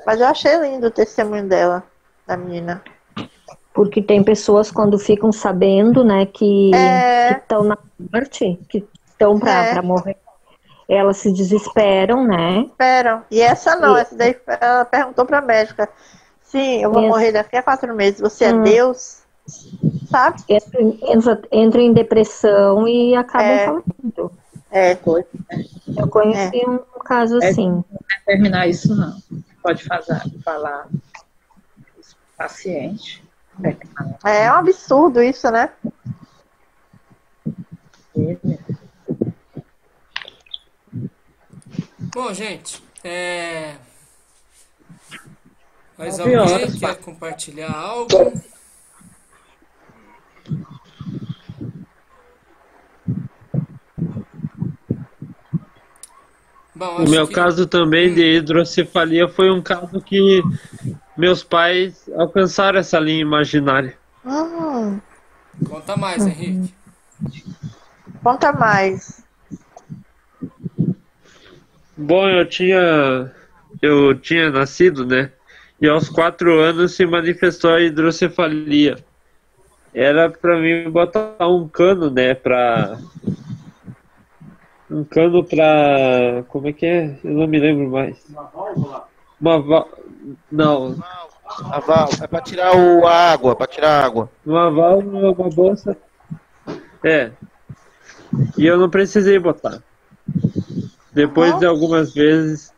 Mas eu achei lindo o testemunho dela, da menina. Porque tem pessoas quando ficam sabendo, né, que estão na morte, que estão para morrer, elas se desesperam, né? Esperam. E essa não, essa daí ela perguntou pra médica, sim, eu vou morrer daqui a 4 meses, você é Deus? Sabe? Entra em depressão e acabam falando. Eu conheci um caso assim. Não vai terminar isso não. Pode falar isso pro paciente. É um absurdo isso, né? Bom, gente, mais alguém quer compartilhar algo? Bom, o meu caso também de hidrocefalia foi um caso que meus pais alcançaram essa linha imaginária. Conta mais, Henrique. Conta mais. Bom, eu tinha nascido, né? E aos 4 anos se manifestou a hidrocefalia. Era pra mim botar um cano, né? Um cano pra... Como é que é? Eu não me lembro mais. Uma válvula? Não. A válvula é pra tirar a água, Uma válvula, uma bolsa. E eu não precisei botar. Depois de algumas vezes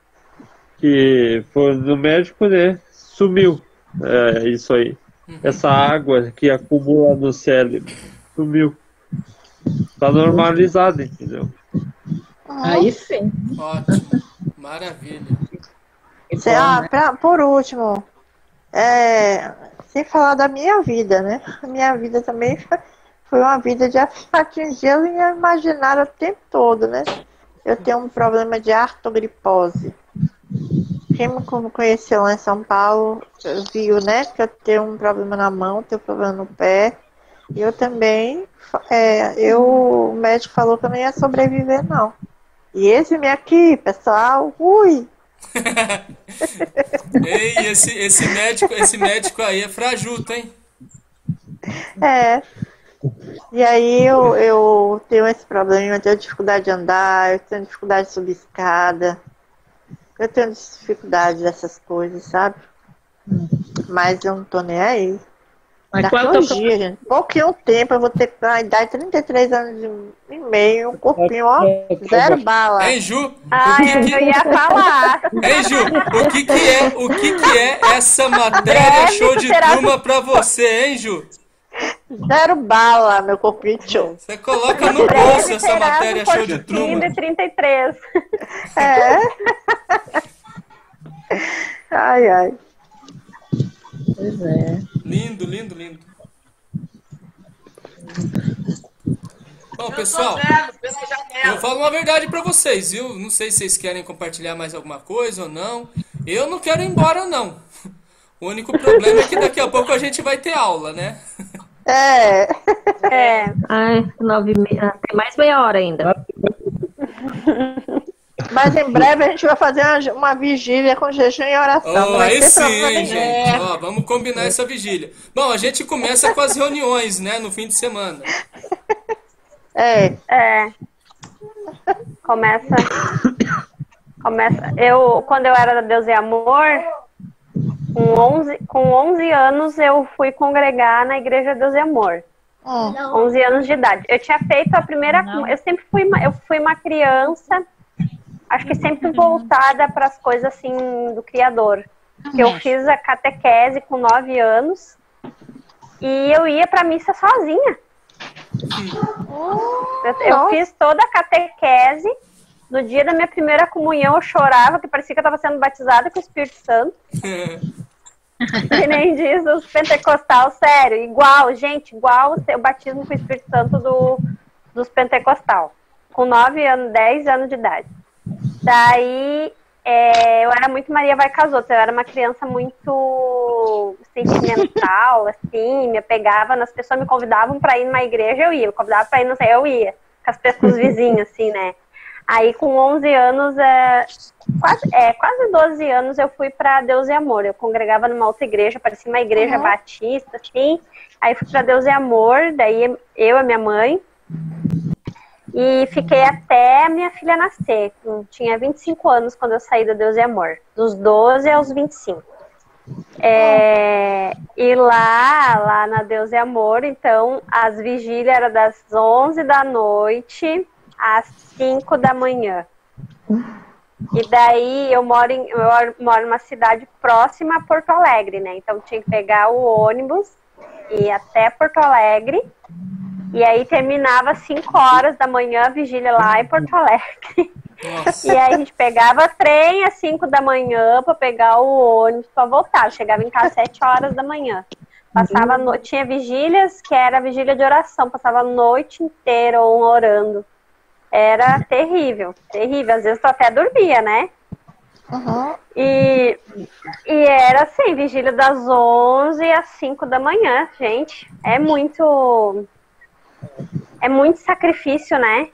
que foi no médico, né? Sumiu. Isso aí. Essa água que acumula no cérebro. Sumiu. Tá normalizado, entendeu? Aí sim. Ótimo. Maravilha. Por último, sem falar da minha vida, né? A minha vida também foi uma vida de atingir a linha imaginária o tempo todo, né? Eu tenho um problema de artrogripose. Quem me conheceu lá em São Paulo viu, né? Que eu tenho um problema na mão, tenho um problema no pé. E eu também, o médico falou que eu não ia sobreviver, não. E esse-me aqui, pessoal, ui! Ei, esse médico aí é frajuto, hein? E aí eu tenho esse problema, eu tenho dificuldade de andar, eu tenho dificuldade de subir escada, eu tenho dificuldade dessas coisas, sabe? Mas eu não tô nem aí. Daqui a uns dias, gente, pouquinho tempo, eu vou ter a idade de 33 anos e meio, um corpinho, ó, 0 bala. Hein, Ju? Eu ia falar. Hein, Ju? O que é essa matéria show de turma pra você, hein, Ju? 0 bala, meu corpinho show. Você coloca no bolso essa matéria show de turma. De 33. Ai, ai. Pois é. Lindo, lindo, lindo. Bom, pessoal, eu falo uma verdade pra vocês, viu? Não sei se vocês querem compartilhar mais alguma coisa ou não. Eu não quero ir embora, não. O único problema é que daqui a pouco a gente vai ter aula, né? Ai, 9h30. Tem mais meia hora ainda. Mas em breve a gente vai fazer uma vigília com jejum e oração. Não vai Aí ter sim, problema hein, nenhum. gente. Ó, vamos combinar essa vigília. Bom, a gente começa com as reuniões, né, no fim de semana. Começa. Quando eu era da Deus e Amor, com 11 anos eu fui congregar na Igreja Deus e Amor. 11 anos de idade. Eu tinha feito a primeira. Eu fui uma criança, acho que sempre voltada para as coisas assim do Criador. Eu fiz a catequese com 9 anos e eu ia para missa sozinha. Eu fiz toda a catequese. No dia da minha primeira comunhão eu chorava, que parecia que eu estava sendo batizada com o Espírito Santo. Que nem diz os pentecostal, sério, igual o batismo com o Espírito Santo dos pentecostal, com 9 anos, 10 anos de idade. Daí, eu era muito Maria vai com as outras, eu era uma criança muito sentimental, assim, me apegava nas pessoas, me convidavam para ir numa igreja, eu ia, me convidavam para ir, não sei, eu ia, com os vizinhos, assim, né. Aí com 11 anos, quase 12 anos, eu fui para Deus e Amor. Eu congregava numa outra igreja, parecia uma igreja batista, assim. Aí fui para Deus e Amor, daí eu e minha mãe. E fiquei até a minha filha nascer. Tinha 25 anos quando eu saí da Deus e Amor. Dos 12 aos 25. E lá na Deus e Amor, então, as vigílias eram das 11 da noite às 5 da manhã. E daí eu moro numa cidade próxima a Porto Alegre, né? Então tinha que pegar o ônibus e ir até Porto Alegre. E aí terminava às 5 horas da manhã a vigília lá em Porto Alegre. Nossa. E aí a gente pegava trem às 5 da manhã para pegar o ônibus para voltar. Eu chegava em casa às 7 horas da manhã. Tinha vigílias que era vigília de oração, passava a noite inteira orando. Era terrível, terrível. Às vezes eu até dormia, né? E era assim, vigília das 11 às 5 da manhã, gente. É muito sacrifício, né?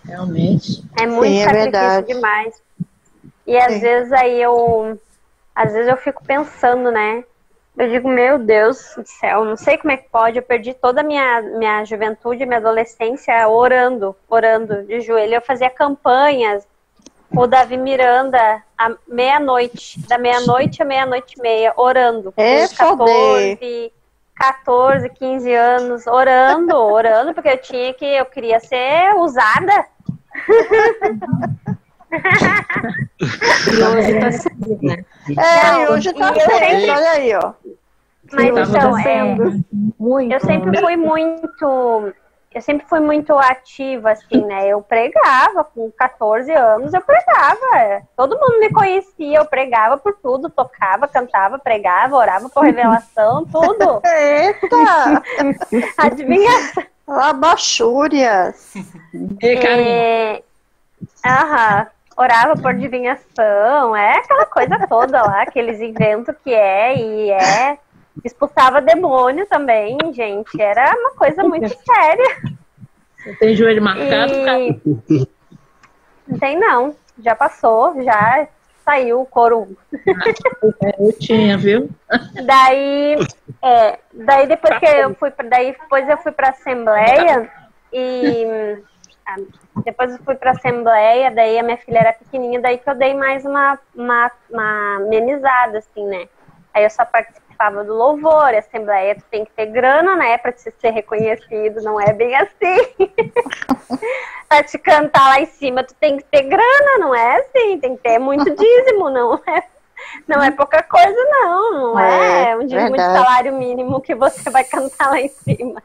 Realmente. É muito sacrifício demais. E às vezes eu fico pensando, né? Eu digo, meu Deus do céu, não sei como é que pode. Eu perdi toda a minha juventude, minha adolescência orando de joelho. Eu fazia campanhas com o Davi Miranda à meia-noite, da meia-noite à meia-noite e meia, orando. Com 14, 15 anos, orando, porque eu queria ser usada. E hoje tá sendo, né? Hoje tá sendo, olha aí, ó. Mas então, eu sempre fui muito ativa, assim, né? Eu pregava, com 14 anos eu pregava. Todo mundo me conhecia, eu pregava por tudo, tocava, cantava, pregava, orava por revelação, tudo. Eita! Adivinha? Labachúrias. Orava por adivinhação, aquela coisa toda lá que eles inventam que expulsava demônio também, gente, era uma coisa muito séria. Você tem joelho marcado? Não tem não, já passou, já saiu o couro. Eu tinha, viu? Daí depois eu fui pra Assembleia depois eu fui pra Assembleia, daí a minha filha era pequenininha, daí que eu dei mais uma amenizada, assim, né? Aí eu só participava do louvor, a Assembleia tu tem que ter grana, né, pra te ser reconhecido, não é bem assim. Pra te cantar lá em cima, tu tem que ter grana, não é assim, tem que ter muito dízimo, não é pouca coisa, não é um dízimo de salário mínimo que você vai cantar lá em cima.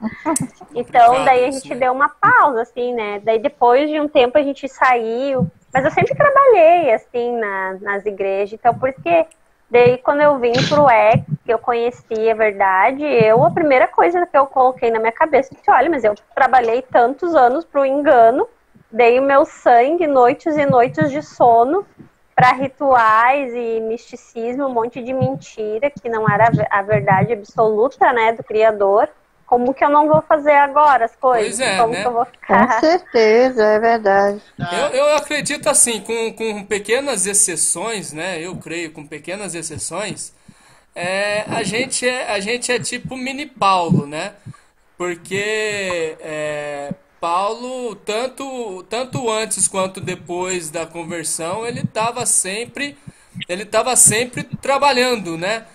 Então, daí a gente deu uma pausa, assim, né, daí depois de um tempo a gente saiu, mas eu sempre trabalhei, assim, nas igrejas, então por isso que daí, quando eu vim pro EC, que eu conheci a verdade, a primeira coisa que eu coloquei na minha cabeça, disse, olha, mas eu trabalhei tantos anos pro engano, dei o meu sangue, noites e noites de sono, para rituais e misticismo, um monte de mentira, que não era a verdade absoluta, né, do Criador, como que eu não vou fazer agora as coisas? Pois é, como né? que eu vou Com ficar? certeza, é verdade. Eu acredito assim, com pequenas exceções, né? Eu creio, com pequenas exceções, a gente é tipo mini Paulo, né? Porque Paulo, tanto antes quanto depois da conversão, ele estava sempre trabalhando, né?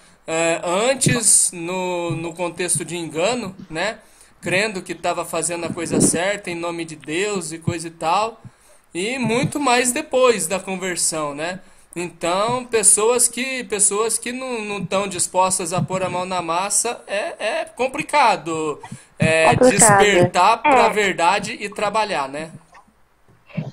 Antes no contexto de engano, né? Crendo que estava fazendo a coisa certa em nome de Deus e coisa e tal, e muito mais depois da conversão, né? Então, pessoas que não estão dispostas a pôr a mão na massa, é complicado, despertar para a verdade e trabalhar, né?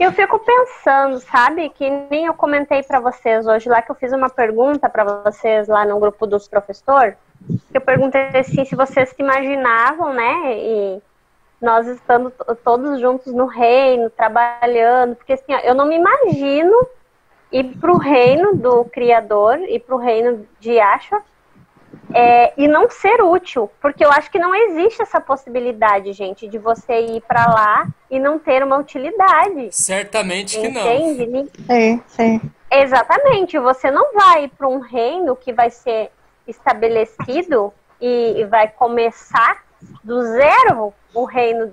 Eu fico pensando, sabe, que nem eu comentei para vocês hoje lá, que eu fiz uma pergunta para vocês lá no grupo dos professores. Eu perguntei assim, se vocês se imaginavam, né, e nós estando todos juntos no reino, trabalhando, porque assim, ó, eu não me imagino ir para o reino do Criador, ir para o reino de Yahshua, e não ser útil, porque eu acho que não existe essa possibilidade, gente, de você ir para lá e não ter uma utilidade. Certamente que não. Entende? Sim. Exatamente, você não vai para um reino que vai ser estabelecido e vai começar do zero. O reino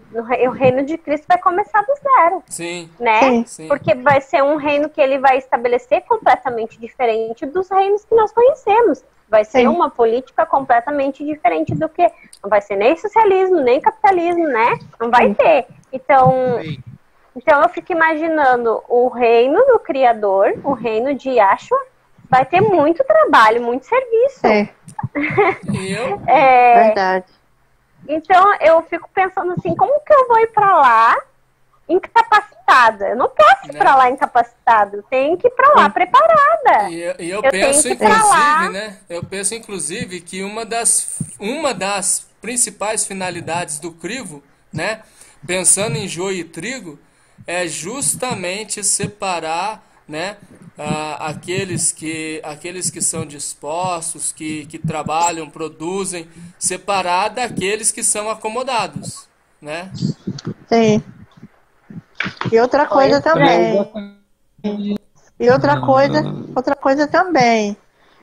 de Cristo vai começar do zero. Sim. Né? Sim. Porque vai ser um reino que ele vai estabelecer completamente diferente dos reinos que nós conhecemos. Vai ser uma política completamente diferente do que... Não vai ser nem socialismo, nem capitalismo, né? Não vai ter. Então eu fico imaginando o reino do Criador, o reino de Yahshua, vai ter muito trabalho, muito serviço. Verdade. Então eu fico pensando assim, como que eu vou ir pra lá incapacitada? Eu não posso ir pra lá incapacitada, eu tenho que ir pra lá preparada. E eu penso, inclusive, né? Eu penso, inclusive, que uma das principais finalidades do crivo, né? Pensando em joio e trigo, é justamente separar, né? Aqueles que são dispostos, que trabalham, produzem, separar daqueles que são acomodados, né? Sim. E outra coisa também. E outra coisa também.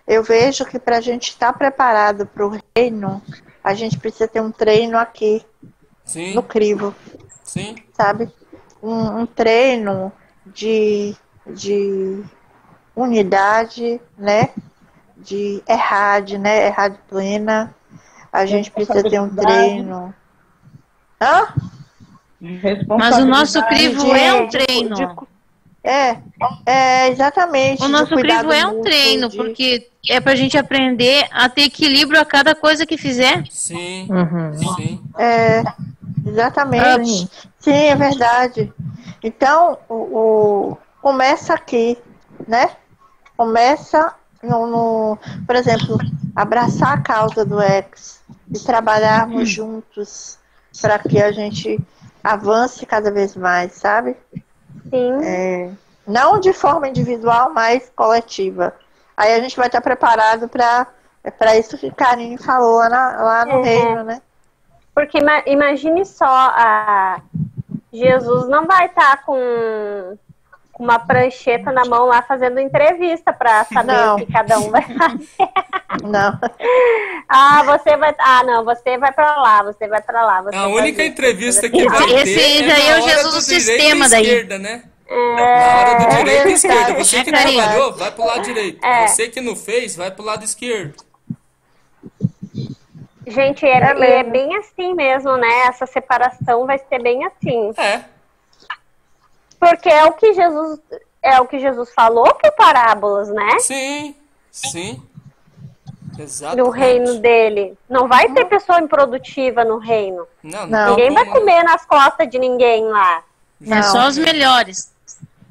Eu vejo que para a gente estar preparado para o reino, a gente precisa ter um treino aqui. Sim. No crivo. Sim. Sabe? Um treino de unidade, né? De errade, né? Errade plena. A gente precisa ter um treino. Hã? Mas o nosso crivo é um treino. Exatamente. O nosso crivo é um treino, porque é pra gente aprender a ter equilíbrio a cada coisa que fizer. Sim. Sim. Exatamente. Sim, é verdade. Então, começa aqui, né? Começa por exemplo, abraçar a causa do ex e trabalharmos juntos para que a gente avance cada vez mais, sabe? Sim. Não de forma individual, mas coletiva. Aí a gente vai estar preparado para isso que Karine falou lá no reino, né? Porque imagine só, Jesus não vai estar com uma prancheta na mão lá fazendo entrevista para saber o que cada um vai fazer. Não. Você vai para lá, você vai para lá. A única entrevista que vai ter esse é o Jesus do sistema daí. Esquerda, né? Na hora do direito e esquerda. Você que trabalhou, vai pro lado direito. Você que não fez, vai pro lado esquerdo. Gente, é bem assim mesmo, né? Essa separação vai ser bem assim. Porque é o que Jesus falou por parábolas, né? Sim. Exatamente. No reino dele. Não vai ter pessoa improdutiva no reino. Não. Ninguém vai comer nas costas de ninguém lá. É só os melhores.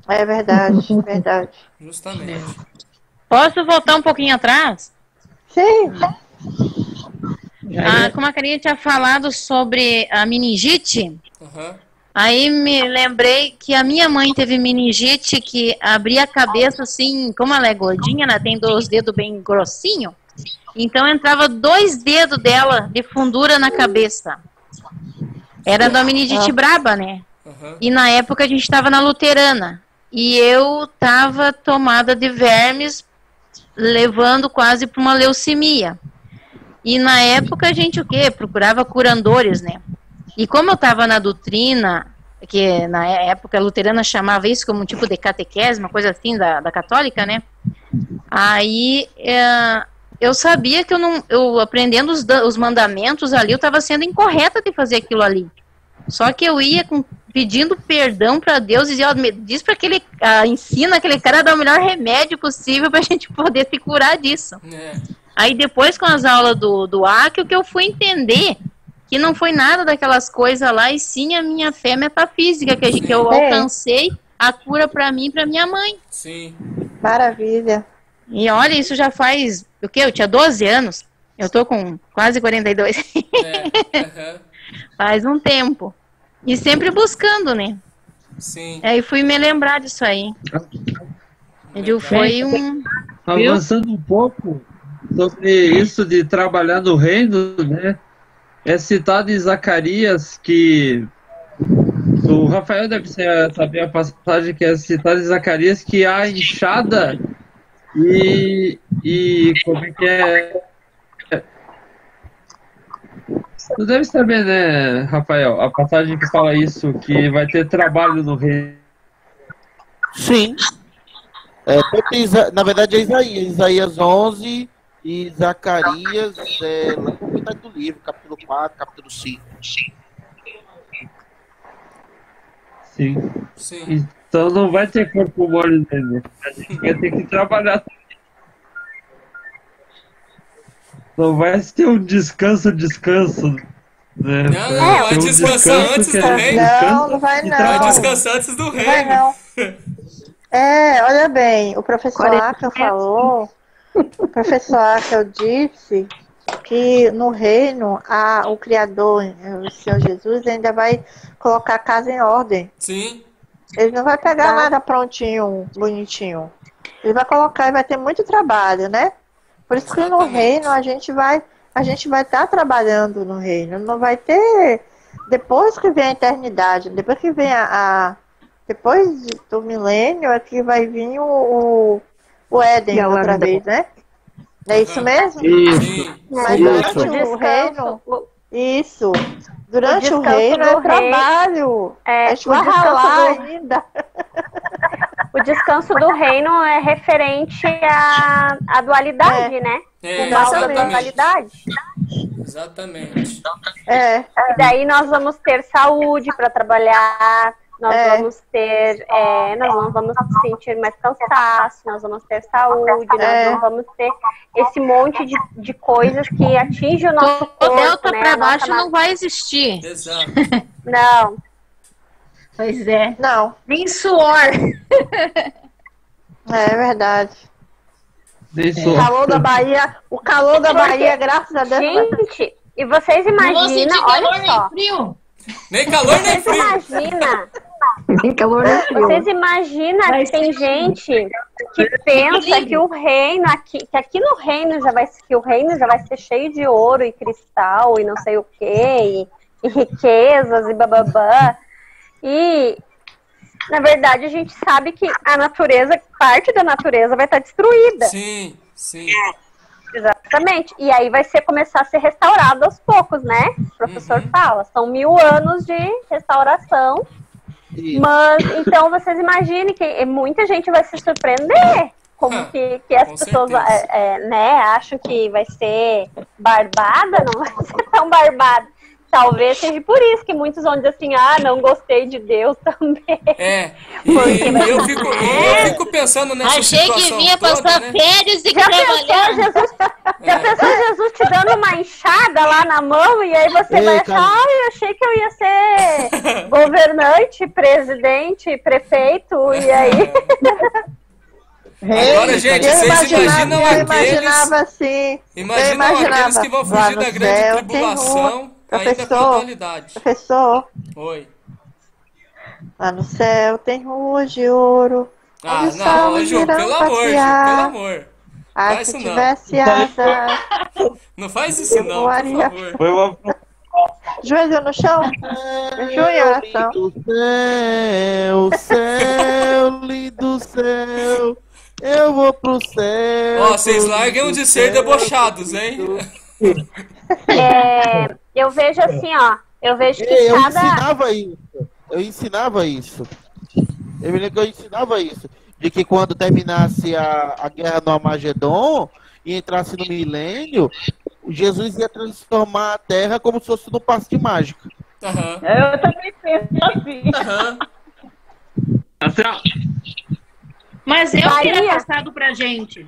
É verdade, verdade. Justamente. Posso voltar um pouquinho atrás? Sim. Como a Karine tinha falado sobre a meningite, Uhum. Aí me lembrei que a minha mãe teve meningite, que abria a cabeça assim, como ela é gordinha, ela tem 2 dedos bem grossinhos, Então entrava 2 dedos dela de fundura na cabeça. Era a Dominidite braba, né? E na época a gente estava na luterana. E eu estava tomada de vermes, levando quase para uma leucemia. E na época a gente o quê? Procurava curandores, né? E como eu estava na doutrina, que na época a luterana chamava isso como um tipo de catequese, uma coisa assim da católica, né? Aí eu sabia que eu aprendendo os mandamentos ali, eu estava sendo incorreta de fazer aquilo ali. Só que eu ia pedindo perdão para Deus e dizia, diz para aquele, ensina aquele cara a dar o melhor remédio possível para a gente poder se curar disso. Aí depois com as aulas do Aki, o que eu fui entender que não foi nada daquelas coisas lá, e sim a minha fé metafísica, que eu alcancei a cura para mim e para minha mãe. Sim. Maravilha. E olha, isso já faz, o quê? Eu tinha 12 anos, eu tô com quase 42. Faz um tempo. E sempre buscando, né? Sim. Aí fui me lembrar disso aí. Foi um... Avançando um pouco sobre isso de trabalhar no reino, né? É citado em Zacarias que... O Rafael deve saber a passagem que é citada em Zacarias, que a enxada e como é que é... Tu deve saber, né, Rafael, a passagem que fala isso, que vai ter trabalho no reino. Sim. Na verdade é Isaías 11 e Zacarias, lá no metade do livro, capítulo 4, capítulo 5. Sim. Então não vai ter corpo mole nele. A gente vai ter que trabalhar. Não vai ter um descanso, né? Não, vai descansar antes do reino. Não vai não. Vai descansar antes do reino. Vai não. Olha bem, o professor Akel falou, o professor Akel disse que no reino o Criador, o Senhor Jesus, ainda vai colocar a casa em ordem. Sim. Ele não vai pegar nada prontinho, bonitinho. Ele vai colocar e vai ter muito trabalho, né? Por isso que no reino a gente vai estar trabalhando no reino. Não vai ter, depois que vem a eternidade, depois que vem depois do milênio é que vai vir o Éden outra vez, né? É isso mesmo? Isso. Mas durante o reino, isso. Durante o reino é trabalho. A gente vai ralar ainda. O descanso do reino é referente à dualidade, né? O mal da dualidade. Exatamente. E daí nós vamos ter saúde para trabalhar, nós vamos ter, nós não vamos sentir mais cansaço, nós vamos ter saúde, nós não vamos ter esse monte de coisas que atinge o nosso corpo. O delta né? para baixo não vai existir. Exato. Não. Pois é. Não. Nem suor. É verdade. O calor da Bahia, graças a Deus. Gente, e vocês imaginam, olha só. Nem calor nem frio. Vocês imaginam que tem gente que pensa que o reino que aqui no reino que o reino já vai ser cheio de ouro e cristal e não sei o que, e riquezas e bababá. E na verdade a gente sabe que a natureza, parte da natureza vai estar destruída. Sim. Exatamente. E aí vai começar a ser restaurado aos poucos, né? O professor fala, são 1000 anos de restauração. Isso. Mas, então, vocês imaginem que muita gente vai se surpreender. Como que as pessoas acham que vai ser barbada, não vai ser tão barbada. Talvez seja por isso que muitos vão dizer assim, não gostei de Deus também. Eu fico pensando nessa situação. Achei que vinha toda, passar férias e trabalhar. Já pensou Jesus te dando uma enxada lá na mão e aí você vai achar, eu achei que eu ia ser governante, presidente, prefeito, e aí... Agora, gente, vocês imaginam aqueles... Imaginam aqueles que vão fugir da grande tribulação... Professor. Oi. Lá no céu tem ruas de ouro. Não, Ju, pelo amor. Faz se isso não. tivesse asa, Não faz isso não, por favor. Foi uma... joelho no chão, jejum em oração. Lindo céu, lindo céu, eu vou pro céu. Ó, vocês largam de ser debochados, hein? Eu vejo assim, ó. Eu vejo que Eu cada. ensinava isso. Eu me lembro que eu ensinava isso. De que quando terminasse a guerra no Armagedon e entrasse no milênio, Jesus ia transformar a terra como se fosse no passe de mágica. Aham. Eu também penso assim. Aham. Mas é o que Maria. é passado pra gente.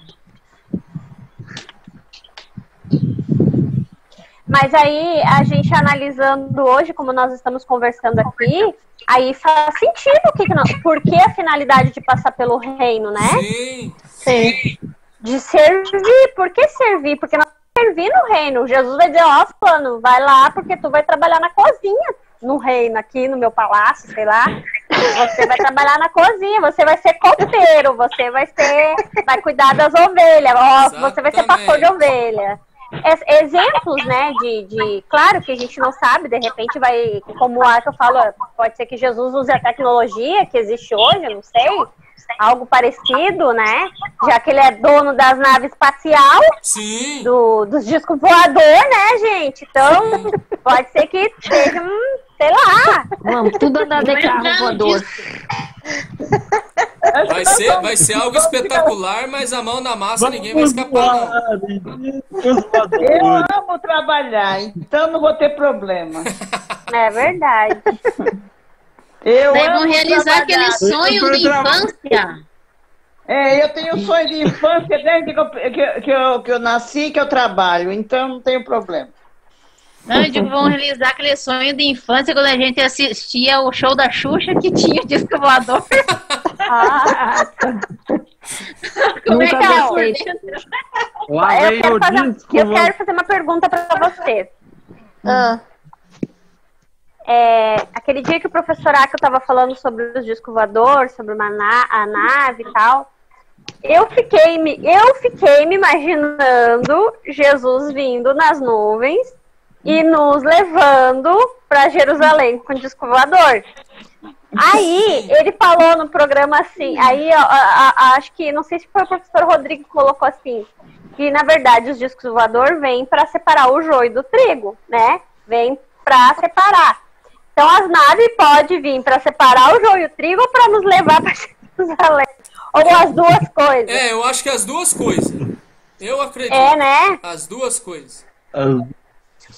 Mas aí, a gente analisando hoje, como nós estamos conversando aqui, aí faz sentido por que a finalidade de passar pelo reino, né? Sim. Sim. De servir. Por que servir? Porque nós vamos servir no reino. Jesus vai dizer, ó, fulano, vai lá porque tu vai trabalhar na cozinha no reino, aqui no meu palácio, sei lá. Você vai trabalhar na cozinha, você vai ser copeiro, você vai cuidar das ovelhas, ó, você vai ser pastor de ovelha. Exemplos, né, claro que a gente não sabe, de repente vai, como a que eu falo, pode ser que Jesus use a tecnologia que existe hoje, eu não sei, algo parecido, né, já que ele é dono das naves espacial, Sim. dos discos voador, né, gente, então pode ser que seja, sei lá. Vamos, tudo andar de carro voador. Vai ser algo espetacular, mas a mão na massa ninguém vai escapar, não. Eu amo trabalhar, então não vou ter problema. É verdade. Eu Daí vão amo realizar trabalhar. aquele sonho de infância. Eu tenho sonho de infância desde que eu nasci, que eu trabalho, então não tenho problema. Não, vão realizar aquele sonho de infância quando a gente assistia o show da Xuxa que tinha disco voador. Nunca gostei. Eu quero fazer uma pergunta para você. Aquele dia que o professor Aco estava falando sobre os discos voadores, sobre a nave e tal, eu fiquei me imaginando Jesus vindo nas nuvens e nos levando para Jerusalém com disco voador. Aí, ele falou no programa assim, aí acho que, não sei se foi o professor Rodrigo que colocou assim, que na verdade os discos voador vêm para separar o joio do trigo, né? Vem para separar. Então as naves podem vir para separar o joio e o trigo ou para nos levar para Jerusalém. Ou as duas coisas. Eu acho que as duas coisas. Eu acredito. Né? As duas coisas.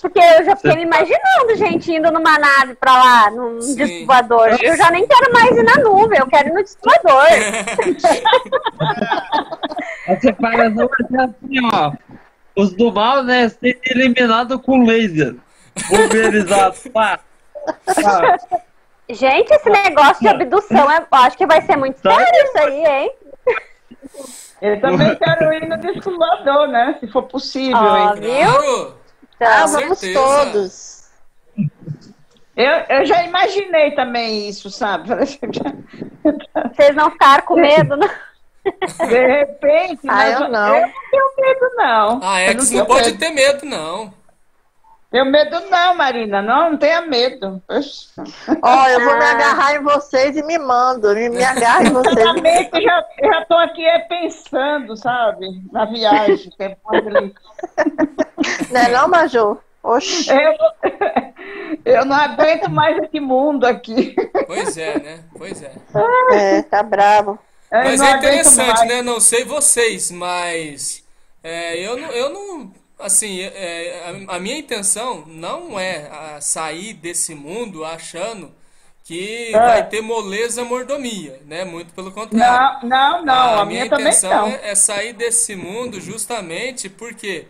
Porque eu já fiquei me imaginando, gente, indo numa nave pra lá, num disco voador. Eu já nem quero mais ir na nuvem, eu quero ir no disco voador. A separação vai ser assim, ó. Os do mal, né, sendo eliminados com laser. Pulverizado. Gente, esse negócio de abdução, eu acho que vai ser muito sério isso aí, hein? Eu também quero ir no disco voador, né? Se for possível. Viu? Então, vamos todos. Eu já imaginei também isso, sabe? Vocês não ficaram com medo, não? De repente, eu não. Eu não tenho medo, não. Você não pode ter medo, não. Tenho medo não, Marina. Não tenha medo. Ó, eu vou me agarrar em vocês e me mando. Me agarro em vocês. Eu já tô aqui pensando, sabe? Na viagem. Que é Não é não, Major? Oxi. Eu não aguento mais esse mundo aqui. Pois é, né? Pois é. Tá bravo. Mas é interessante, né? Não sei vocês, mas eu não assim, a minha intenção não é sair desse mundo achando que vai ter moleza, mordomia, né? Muito pelo contrário. Não. A minha intenção é sair desse mundo justamente porque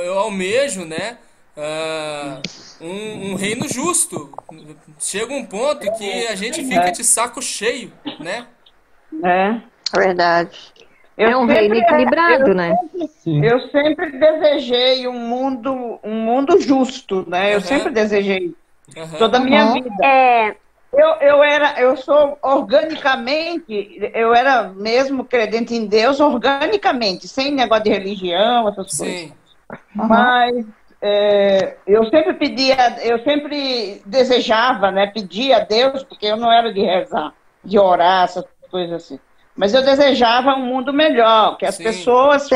eu almejo, né? Um reino justo. Chega um ponto que a gente fica de saco cheio, né? Verdade. É um reino equilibrado, né? Eu sempre desejei um mundo justo, né? Eu sempre desejei. Toda a minha vida. eu sou organicamente, eu era mesmo credente em Deus organicamente, sem negócio de religião, essas coisas. Mas eu sempre desejava, né, pedia a Deus, porque eu não era de rezar, de orar, essas coisas assim. Mas eu desejava um mundo melhor, que as pessoas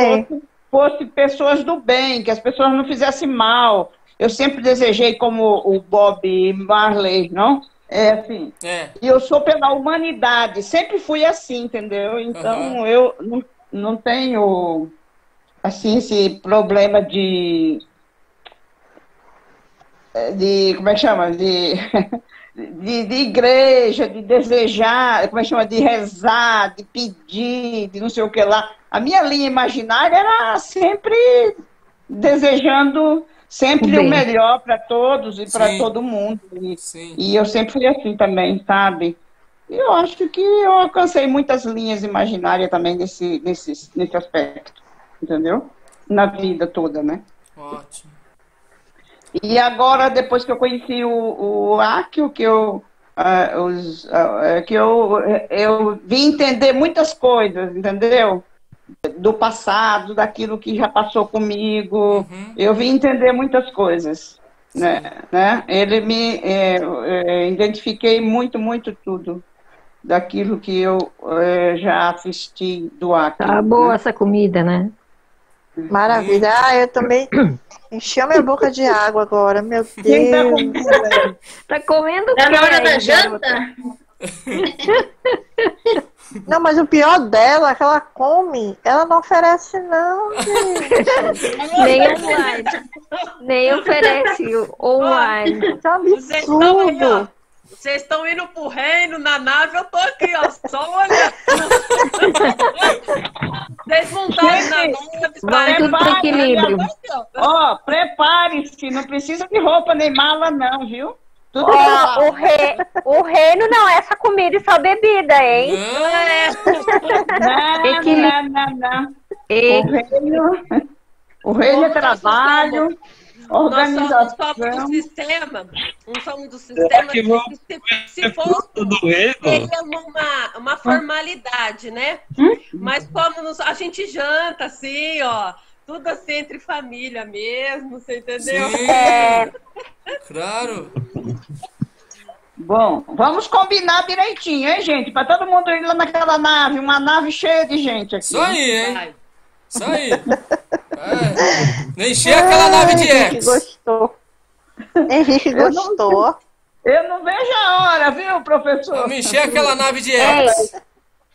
fossem pessoas do bem, que as pessoas não fizessem mal. Eu sempre desejei como o Bob Marley, não? Assim. E eu sou pela humanidade, sempre fui assim, entendeu? Então eu não tenho assim esse problema de como é que chama? De igreja, de desejar, como é que chama? De rezar, de pedir, de não sei o que lá. A minha linha imaginária era sempre desejando sempre o melhor para todos e para todo mundo. E eu sempre fui assim também, sabe? E eu acho que eu alcancei muitas linhas imaginárias também nesse aspecto, entendeu? Na vida toda, né? Ótimo. E agora, depois que eu conheci o Akio, que eu vim entender muitas coisas, entendeu? Do passado, daquilo que já passou comigo, eu vim entender muitas coisas, né? Ele me identifiquei muito tudo daquilo que eu já assisti do Akio. Tá boa essa comida, né? Maravilha. Eu também encheu minha boca de água agora, meu Deus. Tá comendo o Tá quê na hora aí, da janta? Não, mas o pior dela é que ela come, ela não oferece não, gente. Nem online. Nem oferece online. Isso é um absurdo. Vocês estão indo pro reino na nave, eu tô aqui, ó, só olhando. Vocês montaram na nave, tudo pro equilíbrio. Ó, prepare-se, não precisa de roupa nem mala não, viu? Tudo o reino não é só comida e só bebida, hein? Não. O reino é trabalho. Nós somos do sistema que se fosse seria uma formalidade, né? Mas como a gente janta assim, ó, tudo assim entre família mesmo, você entendeu? Claro. Bom, vamos combinar direitinho, hein, gente? Para todo mundo ir lá naquela nave, uma nave cheia de gente aqui. Isso aí, hein? Isso aí. Encher aquela nave de Henrique gostou. Henrique gostou. Eu não vejo a hora, viu, professor? Vamos encher aquela nave de X.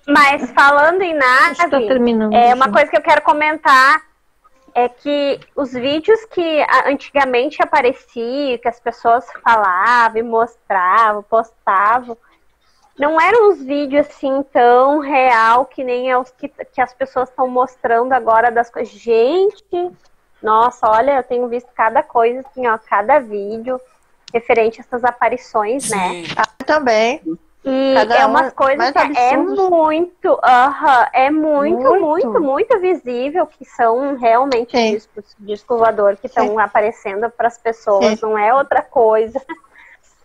Mas falando em nave, uma coisa que eu quero comentar é que os vídeos que antigamente apareciam, que as pessoas falavam e mostravam, postavam, não eram os vídeos assim tão real que nem os que as pessoas estão mostrando agora das coisas. Gente, nossa, olha, eu tenho visto cada coisa assim, ó, cada vídeo referente a essas aparições, né? Também. E é umas coisas que é muito visível que são realmente disco voador que estão aparecendo para as pessoas, não é outra coisa.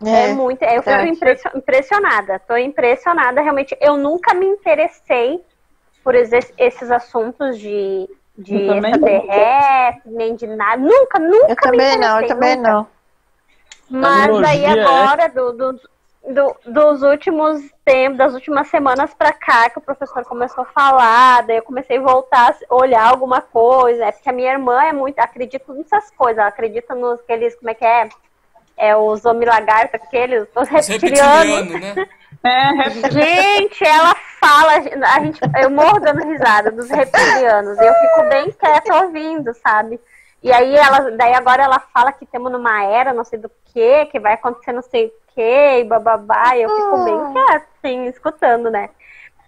Eu fico impressionada. Tô impressionada, realmente. Eu nunca me interessei por esses assuntos de extraterrestre, nem de nada. Nunca me interessei. Eu também não. Mas aí agora, dos últimos tempos, das últimas semanas pra cá, que o professor começou a falar, daí eu comecei a voltar a olhar alguma coisa. Porque a minha irmã acredita nessas coisas, ela acredita nos aqueles, como é que é? Os homem-lagarto, os reptilianos. Né? Gente, ela fala, eu morro dando risada dos reptilianos. Eu fico bem quieta ouvindo, sabe? E aí daí agora ela fala que estamos numa era, não sei do que vai acontecer não sei o que, e bababá. E eu fico bem quieta, assim, escutando, né?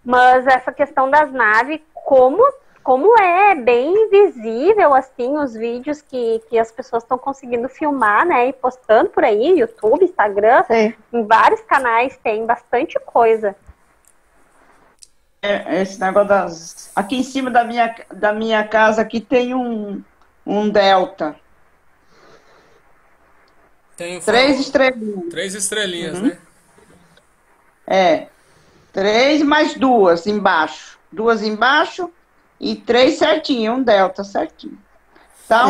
Mas essa questão das naves, como é bem visível, assim, os vídeos que as pessoas estão conseguindo filmar, né, e postando por aí, YouTube, Instagram, em vários canais tem bastante coisa. Esse negócio aqui em cima da minha casa, aqui tem um delta. Tem 3 estrelinhas. 3 estrelinhas, né? É. 3 mais 2 embaixo. 2 embaixo e 3 certinho, um delta certinho. Tá,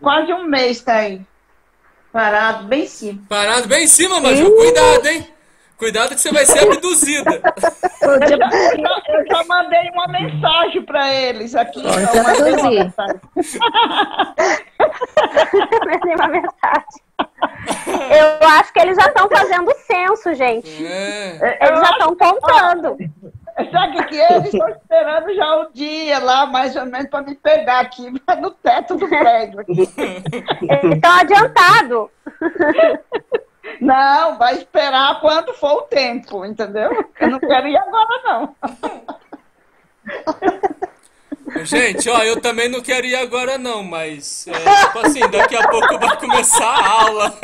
quase um mês tá aí. Parado bem em cima. Parado bem em cima, Maju. Cuidado, hein? Cuidado que você vai ser abduzida. Eu já mandei uma mensagem para eles aqui. Eu mandei uma mensagem. Mandei uma mensagem. Eu acho que eles já estão fazendo censo, gente. Eles já estão contando. Sabe o que é? Eles estão esperando já o dia lá, mais ou menos, para me pegar aqui no teto do prédio. Eles estão adiantados. Não, vai esperar quando for o tempo, entendeu? Eu não quero ir agora, não. Gente, ó, eu também não quero ir agora não, mas tipo assim, daqui a pouco vai começar a aula.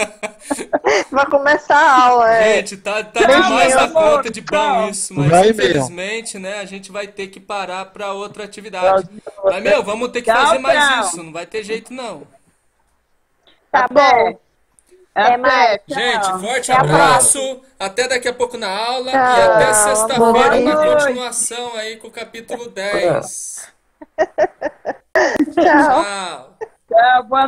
Vai começar a aula, Gente, tá demais a conta de bom isso, mas infelizmente, né, a gente vai ter que parar para outra atividade. Mas, vamos ter que fazer mais isso, não vai ter jeito não. Tá bom. Até mais. Gente, forte abraço. Até daqui a pouco na aula. E até sexta-feira na continuação aí com o capítulo 10. Tchau. Tchau, boa noite.